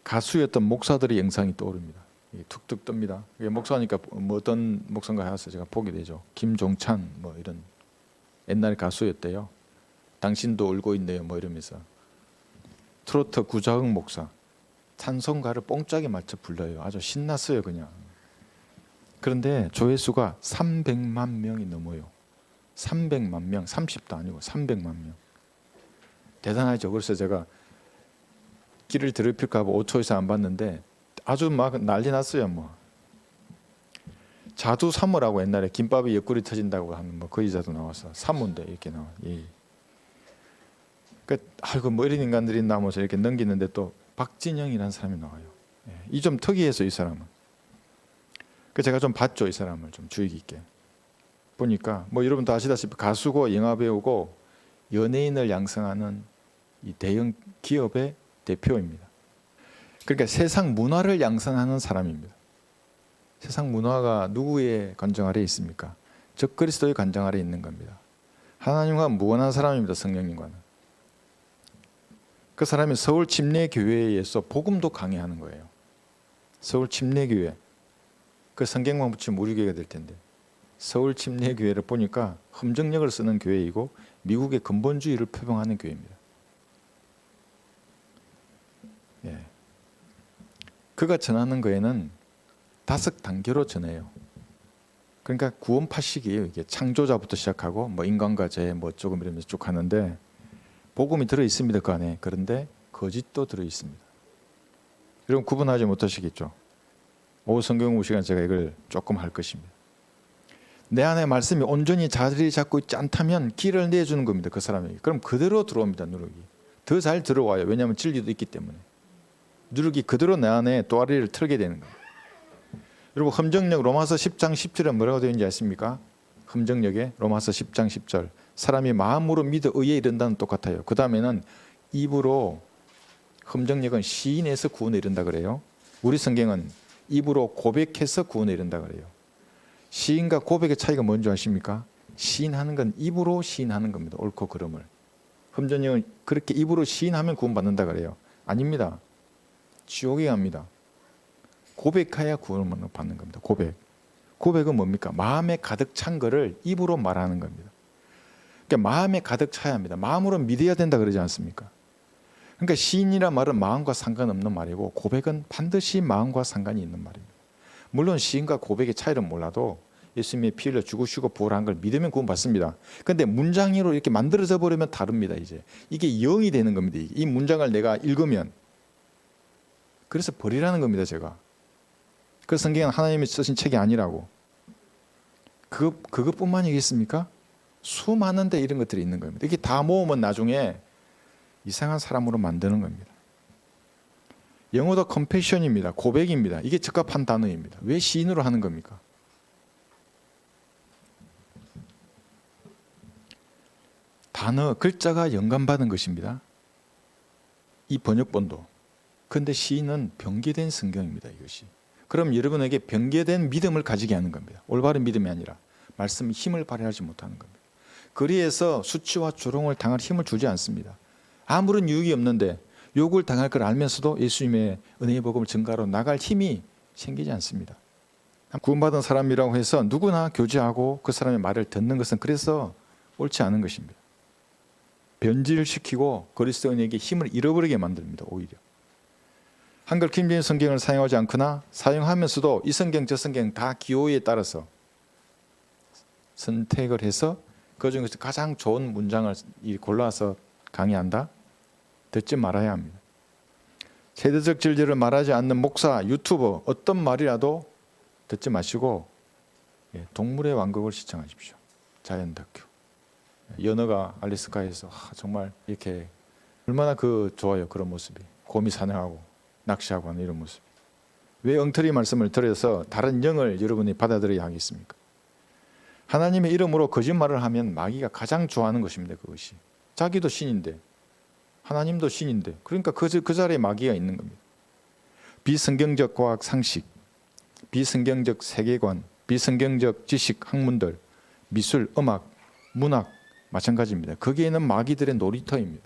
가수였던 목사들의 영상이 떠오릅니다. 툭툭 뜹니다. 목사니까 뭐 어떤 목사인가 해서 제가 보게 되죠. 김종찬 뭐 이런 옛날 가수였대요. 당신도 울고 있네요 뭐 이러면서 트로트 구자흥 목사 찬송가를 뽕짝에 맞춰 불러요. 아주 신났어요 그냥. 그런데 조회수가 300만 명이 넘어요. 300만 명, 30도 아니고 300만 명. 대단하죠. 그래서 제가 길을 더럽힐까 봐 5초 이상 안 봤는데 아주 막 난리 났어요. 뭐 자두 사모라고 옛날에 김밥이 옆구리 터진다고 하는 뭐 그 의자도 나와서 사모인데 이렇게 나와. 예. 아이고 뭐 이런 인간들이 나면서 이렇게 넘기는데 또 박진영이라는 사람이 나와요. 예. 이 좀 특이해서 이 사람은. 그 제가 좀 봤죠 이 사람을 좀 주의 깊게 보니까 뭐 여러분도 아시다시피 가수고 영화 배우고 연예인을 양성하는 이 대형 기업의 대표입니다. 그러니까 세상 문화를 양성하는 사람입니다. 세상 문화가 누구의 관정 아래에 있습니까? 적 그리스도의 관정 아래에 있는 겁니다. 하나님과 무관한 사람입니다. 성령님과는. 그 사람이 서울 침례교회에서 복음도 강의하는 거예요. 서울 침례교회. 그 성경만 붙이면 우리 교회가 될 텐데 서울 침례교회를 보니까 험정력을 쓰는 교회이고 미국의 근본주의를 표방하는 교회입니다. 예. 그가 전하는 거에는 5단계로 전해요. 그러니까 구원파식이에요. 이게 창조자부터 시작하고 뭐 인간과 죄 뭐 조금 이러면서 쭉 하는데 복음이 들어 있습니다. 그 안에. 그런데 거짓도 들어 있습니다. 여러분 구분하지 못하시겠죠? 오후 성경 공부 시간 제가 이걸 조금 할 것입니다. 내 안에 말씀이 온전히 자리 잡고 있지 않다면 길을 내주는 겁니다. 그 사람에게. 그럼 그대로 들어옵니다. 누룩이. 더 잘 들어와요. 왜냐하면 진리도 있기 때문에. 누룩이 그대로 내 안에 또아리를 틀게 되는 거예요. 여러분 험정력 로마서 10장 10절에 뭐라고 되어 있는지 아십니까? 험정력에 로마서 10장 10절 사람이 마음으로 믿어 의에 이른다는 똑같아요. 그 다음에는 입으로 험정력은 시인해서 구원에 이른다 그래요. 우리 성경은 입으로 고백해서 구원에 이른다 그래요. 시인과 고백의 차이가 뭔지 아십니까? 시인하는 건 입으로 시인하는 겁니다. 옳고 그름을. 험정력은 그렇게 입으로 시인하면 구원받는다 그래요. 아닙니다. 지옥에 갑니다. 고백해야 구원을 받는 겁니다. 고백. 고백은 뭡니까? 마음에 가득 찬 거를 입으로 말하는 겁니다. 그러니까 마음에 가득 차야 합니다. 마음으로 믿어야 된다 그러지 않습니까? 그러니까 시인이란 말은 마음과 상관없는 말이고 고백은 반드시 마음과 상관이 있는 말입니다. 물론 시인과 고백의 차이를 몰라도 예수님의 피 흘려 죽으시고 부활한 걸 믿으면 구원받습니다. 그런데 문장으로 이렇게 만들어져 버리면 다릅니다. 이게 영이 되는 겁니다. 이 문장을 내가 읽으면 그래서 버리라는 겁니다. 제가. 그 성경은 하나님이 쓰신 책이 아니라고. 그것뿐만이겠습니까? 수많은데 이런 것들이 있는 겁니다. 이게 다 모으면 나중에 이상한 사람으로 만드는 겁니다. 영어도 confession입니다. 고백입니다. 이게 적합한 단어입니다. 왜 시인으로 하는 겁니까? 단어, 글자가 영감받은 것입니다. 이 번역본도. 그런데 시인은 변개된 성경입니다. 이것이. 그럼 여러분에게 변개된 믿음을 가지게 하는 겁니다. 올바른 믿음이 아니라 말씀의 힘을 발휘하지 못하는 겁니다. 그리해서 수치와 조롱을 당할 힘을 주지 않습니다. 아무런 유익이 없는데 욕을 당할 걸 알면서도 예수님의 은혜의 복음을 증거하러 나갈 힘이 생기지 않습니다. 구원받은 사람이라고 해서 누구나 교제하고 그 사람의 말을 듣는 것은 그래서 옳지 않은 것입니다. 변질시키고 그리스도인에게 힘을 잃어버리게 만듭니다. 오히려. 한글 킹제임스 성경을 사용하지 않거나 사용하면서도 이 성경 저 성경 다 기호에 따라서 선택을 해서 그중에서 가장 좋은 문장을 골라서 강의한다? 듣지 말아야 합니다. 세대적 진리를 말하지 않는 목사, 유튜버 어떤 말이라도 듣지 마시고 동물의 왕국을 시청하십시오. 자연 다큐. 연어가 알래스카에서 정말 이렇게 얼마나 좋아요. 그런 모습이. 곰이 사냥하고 낚시하고 하는 이런 모습. 왜 엉터리 말씀을 들어서 다른 영을 여러분이 받아들여야 하겠습니까? 하나님의 이름으로 거짓말을 하면 마귀가 가장 좋아하는 것입니다. 그것이 자기도 신인데 하나님도 신인데 그러니까 그 자리에 마귀가 있는 겁니다. 비성경적 과학 상식, 비성경적 세계관, 비성경적 지식 학문들, 미술, 음악, 문학 마찬가지입니다. 거기에는 마귀들의 놀이터입니다.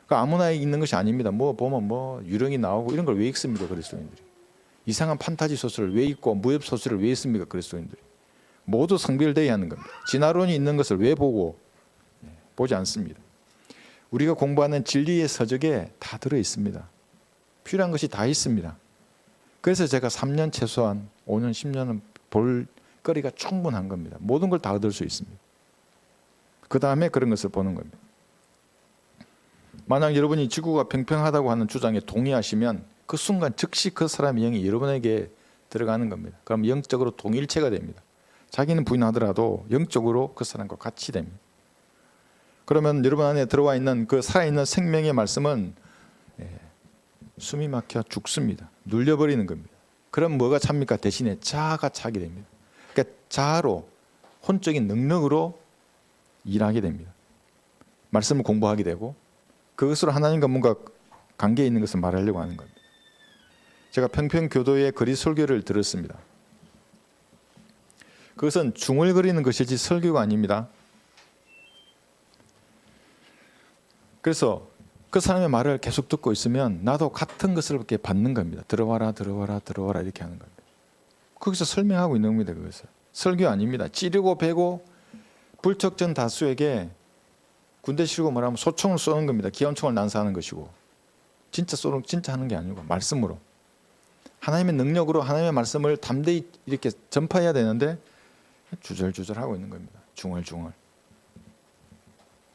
그러니까 아무나 있는 것이 아닙니다. 뭐 보면 뭐 유령이 나오고 이런 걸 왜 읽습니까? 그리스도인들이. 이상한 판타지 소설을 왜 읽고 무협 소설을 왜 읽습니까? 그리스도인들이. 모두 성별되어야 하는 겁니다. 진화론이 있는 것을 왜 보지 않습니다. 우리가 공부하는 진리의 서적에 다 들어 있습니다. 필요한 것이 다 있습니다. 그래서 제가 3년 최소한 5년 10년은 볼 거리가 충분한 겁니다. 모든 걸 다 얻을 수 있습니다. 그 다음에 그런 것을 보는 겁니다. 만약 여러분이 지구가 평평하다고 하는 주장에 동의하시면 그 순간 즉시 그 사람의 영이 여러분에게 들어가는 겁니다. 그럼 영적으로 동일체가 됩니다. 자기는 부인하더라도 영적으로 그 사람과 같이 됩니다. 그러면 여러분 안에 들어와 있는 그 살아있는 생명의 말씀은 숨이 막혀 죽습니다. 눌려버리는 겁니다. 그럼 뭐가 찹니까? 대신에 자아가 차게 됩니다. 그러니까 자아로 혼적인 능력으로 일하게 됩니다. 말씀을 공부하게 되고 그것으로 하나님과 뭔가 관계 있는 것을 말하려고 하는 겁니다. 제가 평평교도의 거리 설교를 들었습니다. 그것은 중얼거리는 것이지 설교가 아닙니다. 그래서 그 사람의 말을 계속 듣고 있으면 나도 같은 것을 이렇게 받는 겁니다. 들어와라 이렇게 하는 겁니다. 거기서 설명하고 있는 겁니다. 그것을. 설교 아닙니다. 찌르고 베고 불특정 다수에게 군대식으로 말하면 소총을 쏘는 겁니다. 기관총을 난사하는 것이고 진짜 하는 게 아니고 말씀으로 하나님의 능력으로 하나님의 말씀을 담대히 이렇게 전파해야 되는데 주절주절 하고 있는 겁니다. 중얼중얼.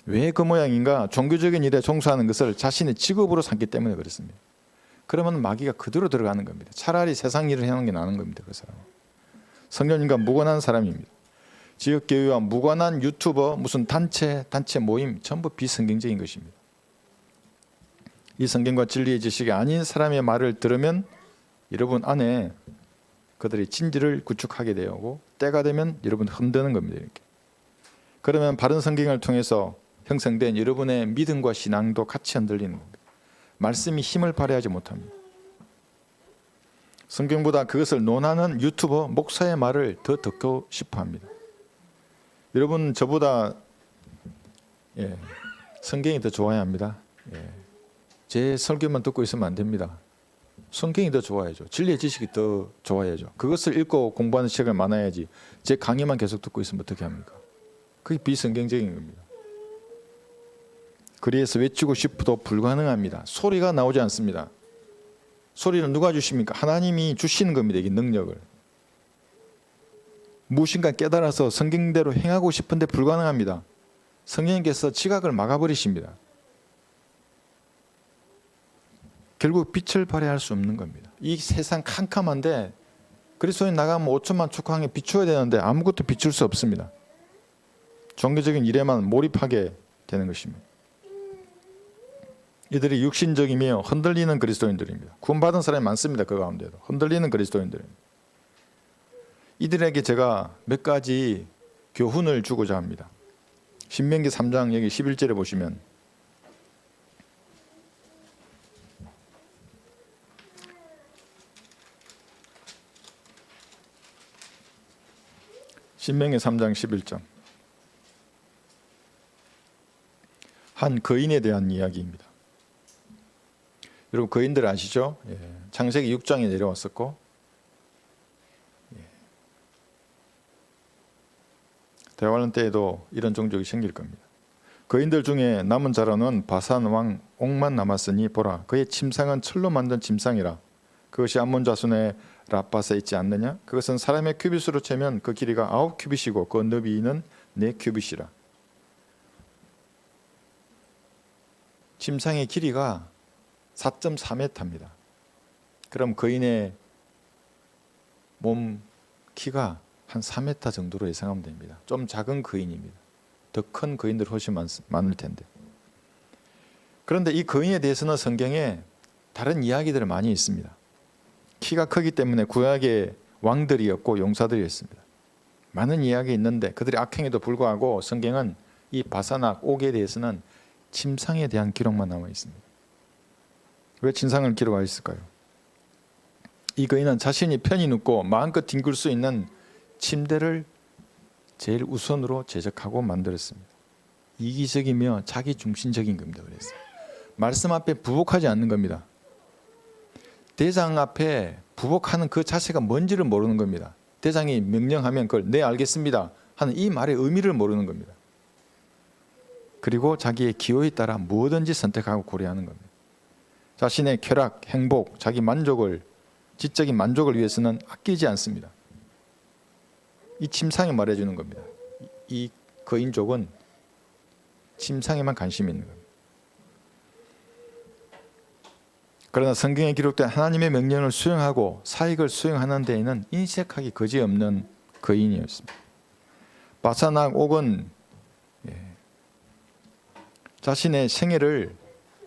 왜 그 모양인가? 종교적인 일에 종사하는 것을 자신의 직업으로 삼기 때문에 그렇습니다. 그러면 마귀가 그대로 들어가는 겁니다. 차라리 세상 일을 해놓은 게 나은 겁니다. 그 사람은. 성령님과 무관한 사람입니다. 지역교회와 무관한 유튜버, 무슨 단체 모임 전부 비성경적인 것입니다. 이 성경과 진리의 지식이 아닌 사람의 말을 들으면 여러분 안에 그들의 진리를 구축하게 되고 때가 되면 여러분 흔드는 겁니다. 이렇게. 그러면 바른 성경을 통해서 형성된 여러분의 믿음과 신앙도 같이 흔들리는 겁니다. 말씀이 힘을 발휘하지 못합니다. 성경보다 그것을 논하는 유튜버, 목사의 말을 더 듣고 싶어 합니다. 여러분 저보다 성경이 더 좋아야 합니다. 제 설교만 듣고 있으면 안 됩니다. 성경이 더 좋아야죠. 진리의 지식이 더 좋아야죠. 그것을 읽고 공부하는 시간이 많아야지 제 강의만 계속 듣고 있으면 어떻게 합니까? 그게 비성경적인 겁니다. 그래서 외치고 싶어도 불가능합니다. 소리가 나오지 않습니다. 소리는 누가 주십니까? 하나님이 주시는 겁니다. 이 능력을. 무엇인가 깨달아서 성경대로 행하고 싶은데 불가능합니다. 성령님께서 지각을 막아버리십니다. 결국 빛을 발휘할 수 없는 겁니다. 이 세상 캄캄한데 그리스도인 나가면 5천만 축구항에 비춰야 되는데 아무것도 비출 수 없습니다. 종교적인 일에만 몰입하게 되는 것입니다. 이들이 육신적이며 흔들리는 그리스도인들입니다. 구원받은 사람이 많습니다. 그 가운데도 흔들리는 그리스도인들입니다. 이들에게 제가 몇 가지 교훈을 주고자 합니다. 신명기 3장 여기 11절에 보시면 신명기 3장 11절 한 거인에 대한 이야기입니다. 여러분 거인들 아시죠? 창세기 6장에 내려왔었고 대환란 때에도 이런 종족이 생길 겁니다. 거인들 중에 남은 자로는 바산 왕 옥만 남았으니 보라 그의 침상은 철로 만든 침상이라 그것이 암몬 자손의 라팟에 있지 않느냐? 그것은 사람의 큐빗으로 재면 그 길이가 9큐빗이고 그 너비는 4큐빗이라. 침상의 길이가 4.4m입니다. 그럼 거인의 몸 키가 한 4m 정도로 예상하면 됩니다. 좀 작은 거인입니다. 더 큰 거인들 훨씬 많을 텐데. 그런데 이 거인에 대해서는 성경에 다른 이야기들이 많이 있습니다. 키가 크기 때문에 구약의 왕들이었고 용사들이었습니다. 많은 이야기 있는데 그들의 악행에도 불구하고 성경은 이 바사낙 옥에 대해서는 침상에 대한 기록만 남아 있습니다. 왜 침상을 기록하였을까요? 이 거인은 자신이 편히 눕고 마음껏 뒹굴 수 있는 침대를 제일 우선으로 제작하고 만들었습니다. 이기적이며 자기중심적인 겁니다. 그래서 말씀 앞에 부복하지 않는 겁니다. 대장 앞에 부복하는 그 자세가 뭔지를 모르는 겁니다. 대장이 명령하면 그걸 네 알겠습니다 하는 이 말의 의미를 모르는 겁니다. 그리고 자기의 기호에 따라 무엇든지 선택하고 고려하는 겁니다. 자신의 쾌락, 행복, 자기 만족을, 지적인 만족을 위해서는 아끼지 않습니다. 이 침상이 말해주는 겁니다. 이 거인족은 침상에만 관심이 있는 겁니다. 그러나 성경에 기록된 하나님의 명령을 수행하고 사익을 수행하는 데에는 인색하기 그지없는 거인이었습니다. 바사낙 옥은 자신의 생애를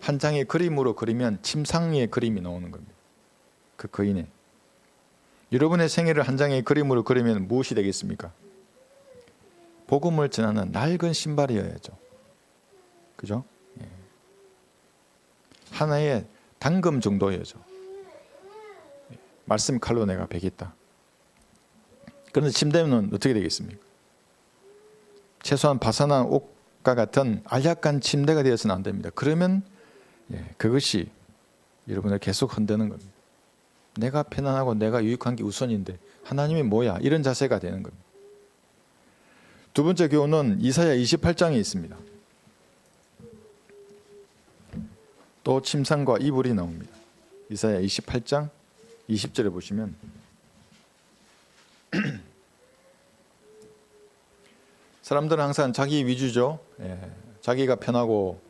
한 장의 그림으로 그리면 침상의 그림이 나오는 겁니다. 그 거인의 여러분의 생애를 한 장의 그림으로 그리면 무엇이 되겠습니까? 복음을 전하는 낡은 신발이어야죠. 그죠? 하나의 당금 정도여죠. 말씀 칼로 내가 베겠다. 그런데 침대는 어떻게 되겠습니까? 최소한 바사낙 옥과 같은 안락한 침대가 되어서는 안 됩니다. 그러면 그것이 여러분을 계속 흔드는 겁니다. 내가 편안하고 내가 유익한 게 우선인데 하나님이 뭐야? 이런 자세가 되는 겁니다. 두 번째 교훈은 이사야 28장에 있습니다. 또 침상과 이불이 나옵니다. 이사야 28장 20절에 보시면 사람들은 항상 자기 위주죠. 자기가 편하고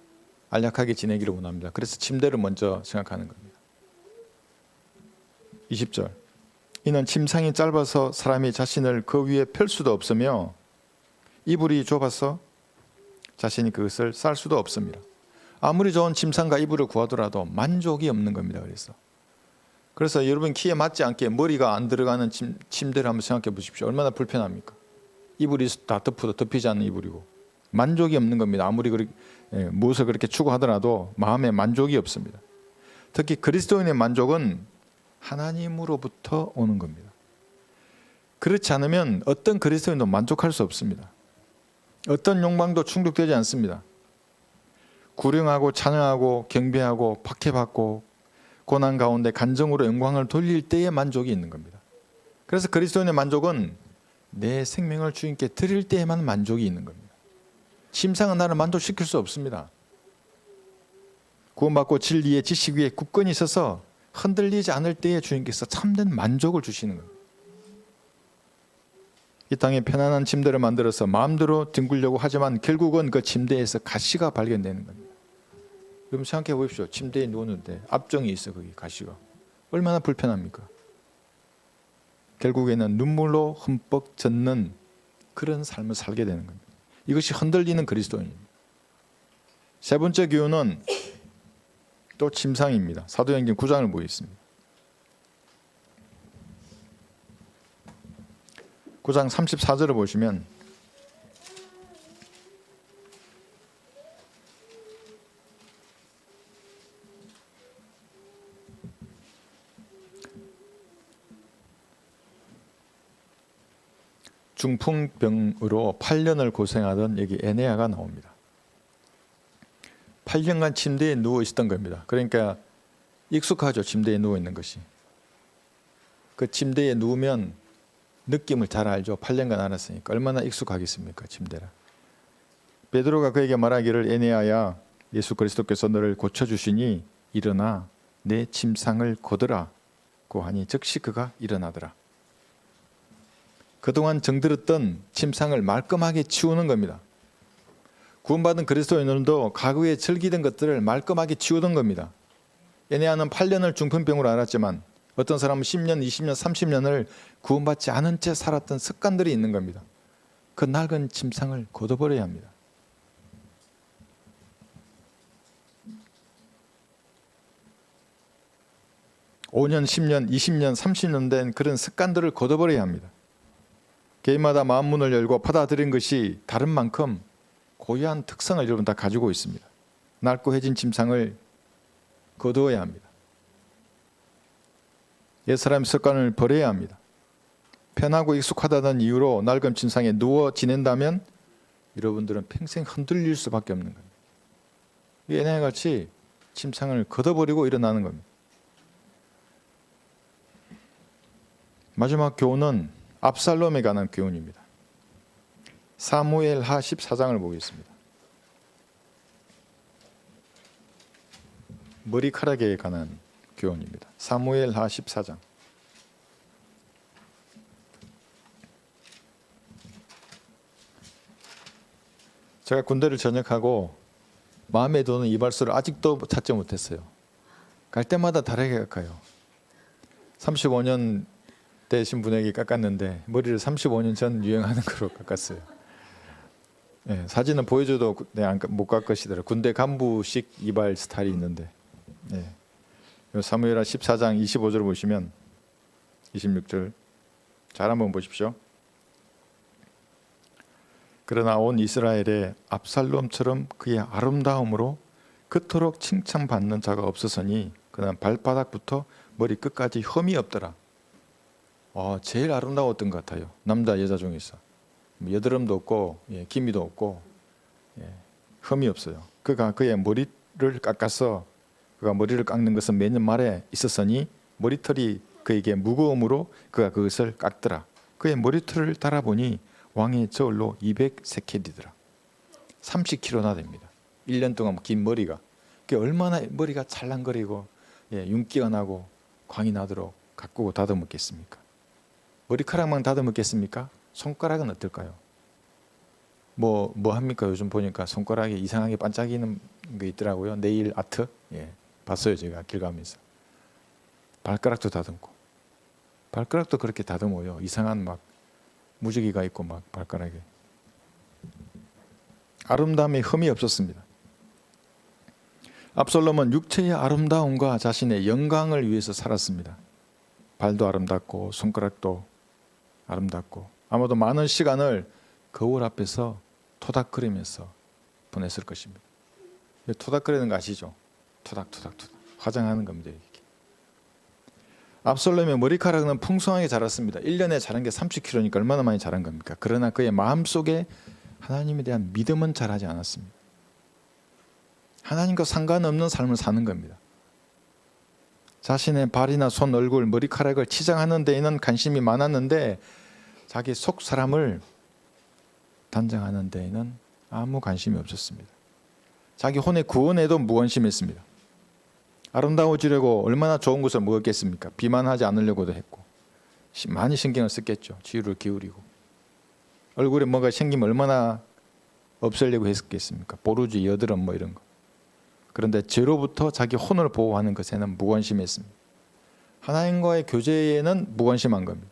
안락하게 지내기를 원합니다. 그래서 침대를 먼저 생각하는 겁니다. 20절 이는 침상이 짧아서 사람이 자신을 그 위에 펼 수도 없으며 이불이 좁아서 자신이 그것을 쌀 수도 없습니다. 아무리 좋은 침상과 이불을 구하더라도 만족이 없는 겁니다. 그래서 여러분 키에 맞지 않게 머리가 안 들어가는 침대를 한번 생각해 보십시오. 얼마나 불편합니까? 이불이 다 덮어도 덮이지 않는 이불이고 만족이 없는 겁니다. 아무리 무엇을 그렇게 추구하더라도 마음에 만족이 없습니다. 특히 그리스도인의 만족은 하나님으로부터 오는 겁니다. 그렇지 않으면 어떤 그리스도인도 만족할 수 없습니다. 어떤 욕망도 충족되지 않습니다. 구령하고 찬양하고 경배하고 박해받고 고난 가운데 간정으로 영광을 돌릴 때의 만족이 있는 겁니다. 그래서 그리스도인의 만족은 내 생명을 주님께 드릴 때에만 만족이 있는 겁니다. 침상은 나를 만족시킬 수 없습니다. 구원받고 진리의 지식 위에 굳건히 있어서 흔들리지 않을 때에 주님께서 참된 만족을 주시는 겁니다. 이 땅에 편안한 침대를 만들어서 마음대로 뒹굴려고 하지만 결국은 그 침대에서 가시가 발견되는 겁니다. 여러분 생각해 보십시오. 침대에 누웠는데 압정이 있어. 거기 가시가 얼마나 불편합니까? 결국에는 눈물로 흠뻑 젖는 그런 삶을 살게 되는 겁니다. 이것이 흔들리는 그리스도인입니다. 세 번째 교훈은 또 침상입니다. 사도행전 9장을 보겠습니다. 9장 34절을 보시면 중풍병으로 8년을 고생하던 여기 에네아가 나옵니다. 8년간 침대에 누워 있었던 겁니다. 그러니까 익숙하죠. 침대에 누워 있는 것이. 그 침대에 누우면 느낌을 잘 알죠. 8년간 알았으니까 얼마나 익숙하겠습니까? 침대라. 베드로가 그에게 말하기를 에네아야 예수 그리스도께서 너를 고쳐주시니 일어나 내 침상을 걷으라 고 하니 즉시 그가 일어나더라. 그동안 정들었던 침상을 말끔하게 치우는 겁니다. 구원받은 그리스도인들도 과거에 즐기던 것들을 말끔하게 치우던 겁니다. 에네아는 8년을 중풍병으로 앓았지만 어떤 사람은 10년, 20년, 30년을 구원받지 않은 채 살았던 습관들이 있는 겁니다. 그 낡은 침상을 걷어버려야 합니다. (5년) (10년) (20년) (30년) 된 그런 습관들을 걷어버려야 합니다. 개인마다 마음 문을 열고 받아들인 것이 다른 만큼 고유한 특성을 여러분 다 가지고 있습니다. 낡고 해진 침상을 거두어야 합니다. 옛사람 습관을 버려야 합니다. 편하고 익숙하다는 이유로 낡은 침상에 누워 지낸다면 여러분들은 평생 흔들릴 수밖에 없는 겁니다. 얘네 같이 침상을 걷어버리고 일어나는 겁니다. 마지막 교훈은 압살롬에 관한 교훈입니다. 사무엘하 14장을 보겠습니다. 머리카락에 관한 교훈입니다. 사무엘하 14장. 제가 군대를 전역하고 마음에 드는 이발소를 아직도 찾지 못했어요. 갈 때마다 다르게 깎아요. 35년 되신 분에게 깎았는데 머리를 35년 전 유행하는 거로 깎았어요. 네, 사진은 보여줘도 못 깎으시더라고요. 군대 간부식 이발 스타일이 있는데. 네. 사무엘하 14장 25절 보시면 26절 잘 한번 보십시오. 그러나 온 이스라엘에 압살롬처럼 그의 아름다움으로 그토록 칭찬받는 자가 없었으니 그는 발바닥부터 머리 끝까지 흠이 없더라. 제일 아름다웠던 것 같아요. 남자 여자 중에서 여드름도 없고 기미도 없고 흠이 없어요. 그가 그의 머리를 깎아서 그가 머리를 깎는 것은 매년 말에 있었으니 머리털이 그에게 무거움으로 그가 그것을 깎더라. 그의 머리털을 달아보니 왕의 저울로 200세켈이더라. 30kg나 됩니다. 1년 동안 긴 머리가. 그게 얼마나 머리가 찰랑거리고 윤기가 나고 광이 나도록 가꾸고 다듬었겠습니까? 머리카락만 다듬었겠습니까? 손가락은 어떨까요? 뭐 합니까? 요즘 보니까 손가락에 이상하게 반짝이는 게 있더라고요. 네일 아트. 봤어요. 제가 길 가면서. 발가락도 다듬고. 발가락도 그렇게 다듬어요. 이상한 막 무지개가 있고 막 발가락에. 아름다움에 흠이 없었습니다. 압살롬은 육체의 아름다움과 자신의 영광을 위해서 살았습니다. 발도 아름답고 손가락도 아름답고 아마도 많은 시간을 거울 앞에서 토닥거리면서 보냈을 것입니다. 토닥거리는 거 아시죠? 토닥토닥 화장하는 겁니다. 이렇게. 압살롬의 머리카락은 풍성하게 자랐습니다. 1년에 자란 게 30kg니까 얼마나 많이 자란 겁니까? 그러나 그의 마음속에 하나님에 대한 믿음은 자라지 않았습니다. 하나님과 상관없는 삶을 사는 겁니다. 자신의 발이나 손, 얼굴, 머리카락을 치장하는 데에는 관심이 많았는데 자기 속 사람을 단정하는 데에는 아무 관심이 없었습니다. 자기 혼의 구원에도 무관심했습니다. 아름다워지려고 얼마나 좋은 것을 먹었겠습니까? 비만하지 않으려고도 했고 많이 신경을 썼겠죠. 주의를 기울이고 얼굴에 뭐가 생기면 얼마나 없애려고 했겠습니까? 보루지, 여드름 뭐 이런 거. 그런데 죄로부터 자기 혼을 보호하는 것에는 무관심했습니다. 하나님과의 교제에는 무관심한 겁니다.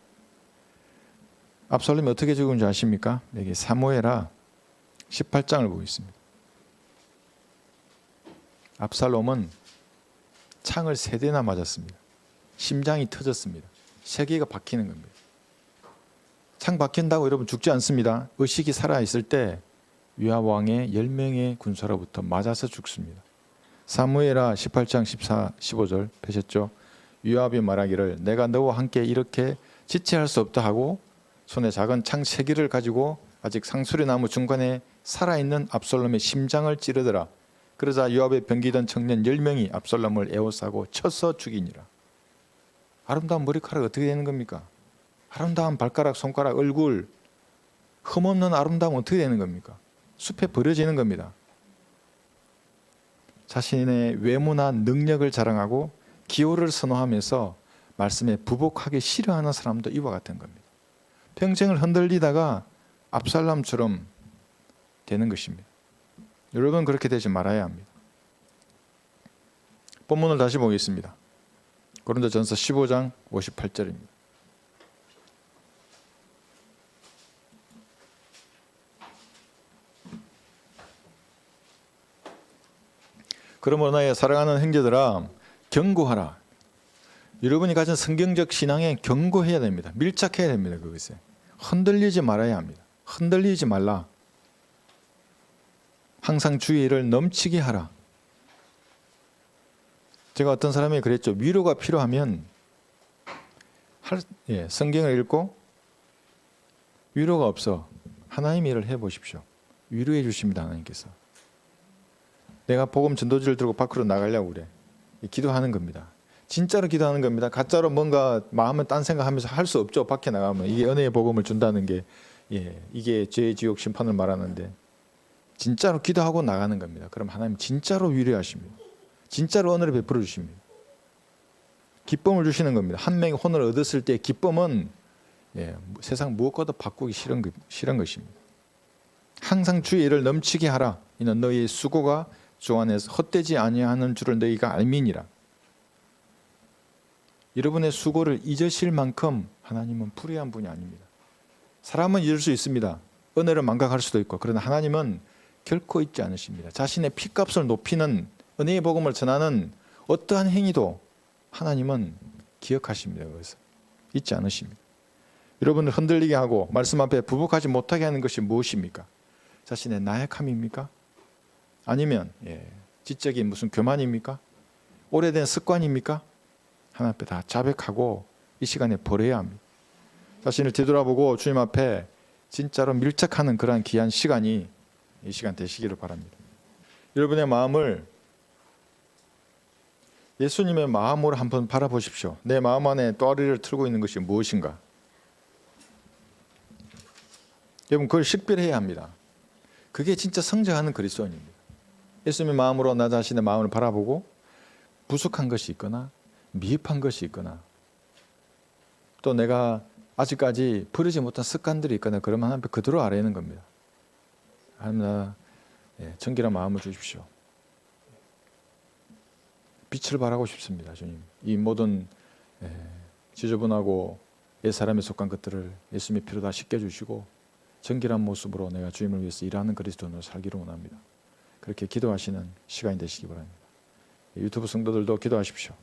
압살롬이 어떻게 죽은지 아십니까? 여기 사무엘하 18장을 보겠습니다. 압살롬은 창을 3대나 맞았습니다. 심장이 터졌습니다. 세계가 박히는 겁니다. 창 박힌다고 여러분 죽지 않습니다. 의식이 살아있을 때 요압 왕의 10명의 군사로부터 맞아서 죽습니다. 사무엘하 18장 14, 15절 펴셨죠? 요압이 말하기를 내가 너와 함께 이렇게 지체할 수 없다 하고 손에 작은 창 3개를 가지고 아직 상수리나무 중간에 살아있는 압살롬의 심장을 찌르더라. 그러자 요압의 병기던 청년 10명이 압살롬을 에워싸고 쳐서 죽이니라. 아름다운 머리카락 어떻게 되는 겁니까? 아름다운 발가락, 손가락, 얼굴, 흠없는 아름다움 어떻게 되는 겁니까? 숲에 버려지는 겁니다. 자신의 외모나 능력을 자랑하고 기호를 선호하면서 말씀에 부복하기 싫어하는 사람도 이와 같은 겁니다. 평생을 흔들리다가 압살롬처럼 되는 것입니다. 여러분 그렇게 되지 말아야 합니다. 본문을 다시 보겠습니다. 고린도전서 15장 58절입니다. 그러므로 나의 사랑하는 형제들아 경고하라. 여러분이 가진 성경적 신앙에 경고해야 됩니다. 밀착해야 됩니다. 그것에 흔들리지 말아야 합니다. 흔들리지 말라. 항상 주의 일을 넘치게 하라. 제가 어떤 사람이 그랬죠. 위로가 필요하면 성경을 읽고, 위로가 없어 하나님 일을 해보십시오. 위로해 주십니다. 하나님께서. 내가 복음 전도지를 들고 밖으로 나가려고 그래. 기도하는 겁니다. 진짜로 기도하는 겁니다. 가짜로 뭔가 마음은 딴 생각하면서 할 수 없죠. 밖에 나가면. 이게 은혜의 복음을 준다는 게 이게 죄 지옥 심판을 말하는데, 진짜로 기도하고 나가는 겁니다. 그럼 하나님 진짜로 위로하십니다. 진짜로 은혜를 베풀어 주십니다. 기쁨을 주시는 겁니다. 한 명이 혼을 얻었을 때 기쁨은 세상 무엇과도 바꾸기 싫은 것입니다. 항상 주의 일을 넘치게 하라. 이는 너희의 수고가 주 안에서 헛되지 아니하는 줄을 너희가 알미니라. 여러분의 수고를 잊으실 만큼 하나님은 불의한 분이 아닙니다. 사람은 잊을 수 있습니다. 은혜를 망각할 수도 있고, 그러나 하나님은 결코 잊지 않으십니다. 자신의 피값을 높이는 은혜의 복음을 전하는 어떠한 행위도 하나님은 기억하십니다. 그래서 잊지 않으십니다. 여러분을 흔들리게 하고 말씀 앞에 부복하지 못하게 하는 것이 무엇입니까? 자신의 나약함입니까? 아니면 지적인 무슨 교만입니까? 오래된 습관입니까? 하나님 앞에 다 자백하고 이 시간에 버려야 합니다. 자신을 뒤돌아보고 주님 앞에 진짜로 밀착하는 그러한 귀한 시간이 이 시간 되시기를 바랍니다. 여러분의 마음을 예수님의 마음으로 한번 바라보십시오. 내 마음 안에 또아리를 틀고 있는 것이 무엇인가? 여러분, 그걸 식별해야 합니다. 그게 진짜 성장하는 그리스도인입니다. 예수님의 마음으로 나 자신의 마음을 바라보고 부족한 것이 있거나 미흡한 것이 있거나 또 내가 아직까지 버리지 못한 습관들이 있거나 그러면 하나님 앞에 그대로 아뢰는 겁니다. 하나님, 나 정결한 마음을 주십시오. 빛을 발하고 싶습니다. 주님, 이 모든 지저분하고 옛사람에 속한 것들을 예수님의 피로 다 씻겨주시고 정결한 모습으로 내가 주님을 위해서 일하는 그리스도인으로 살기를 원합니다. 그렇게 기도하시는 시간이 되시기 바랍니다. 유튜브 성도들도 기도하십시오.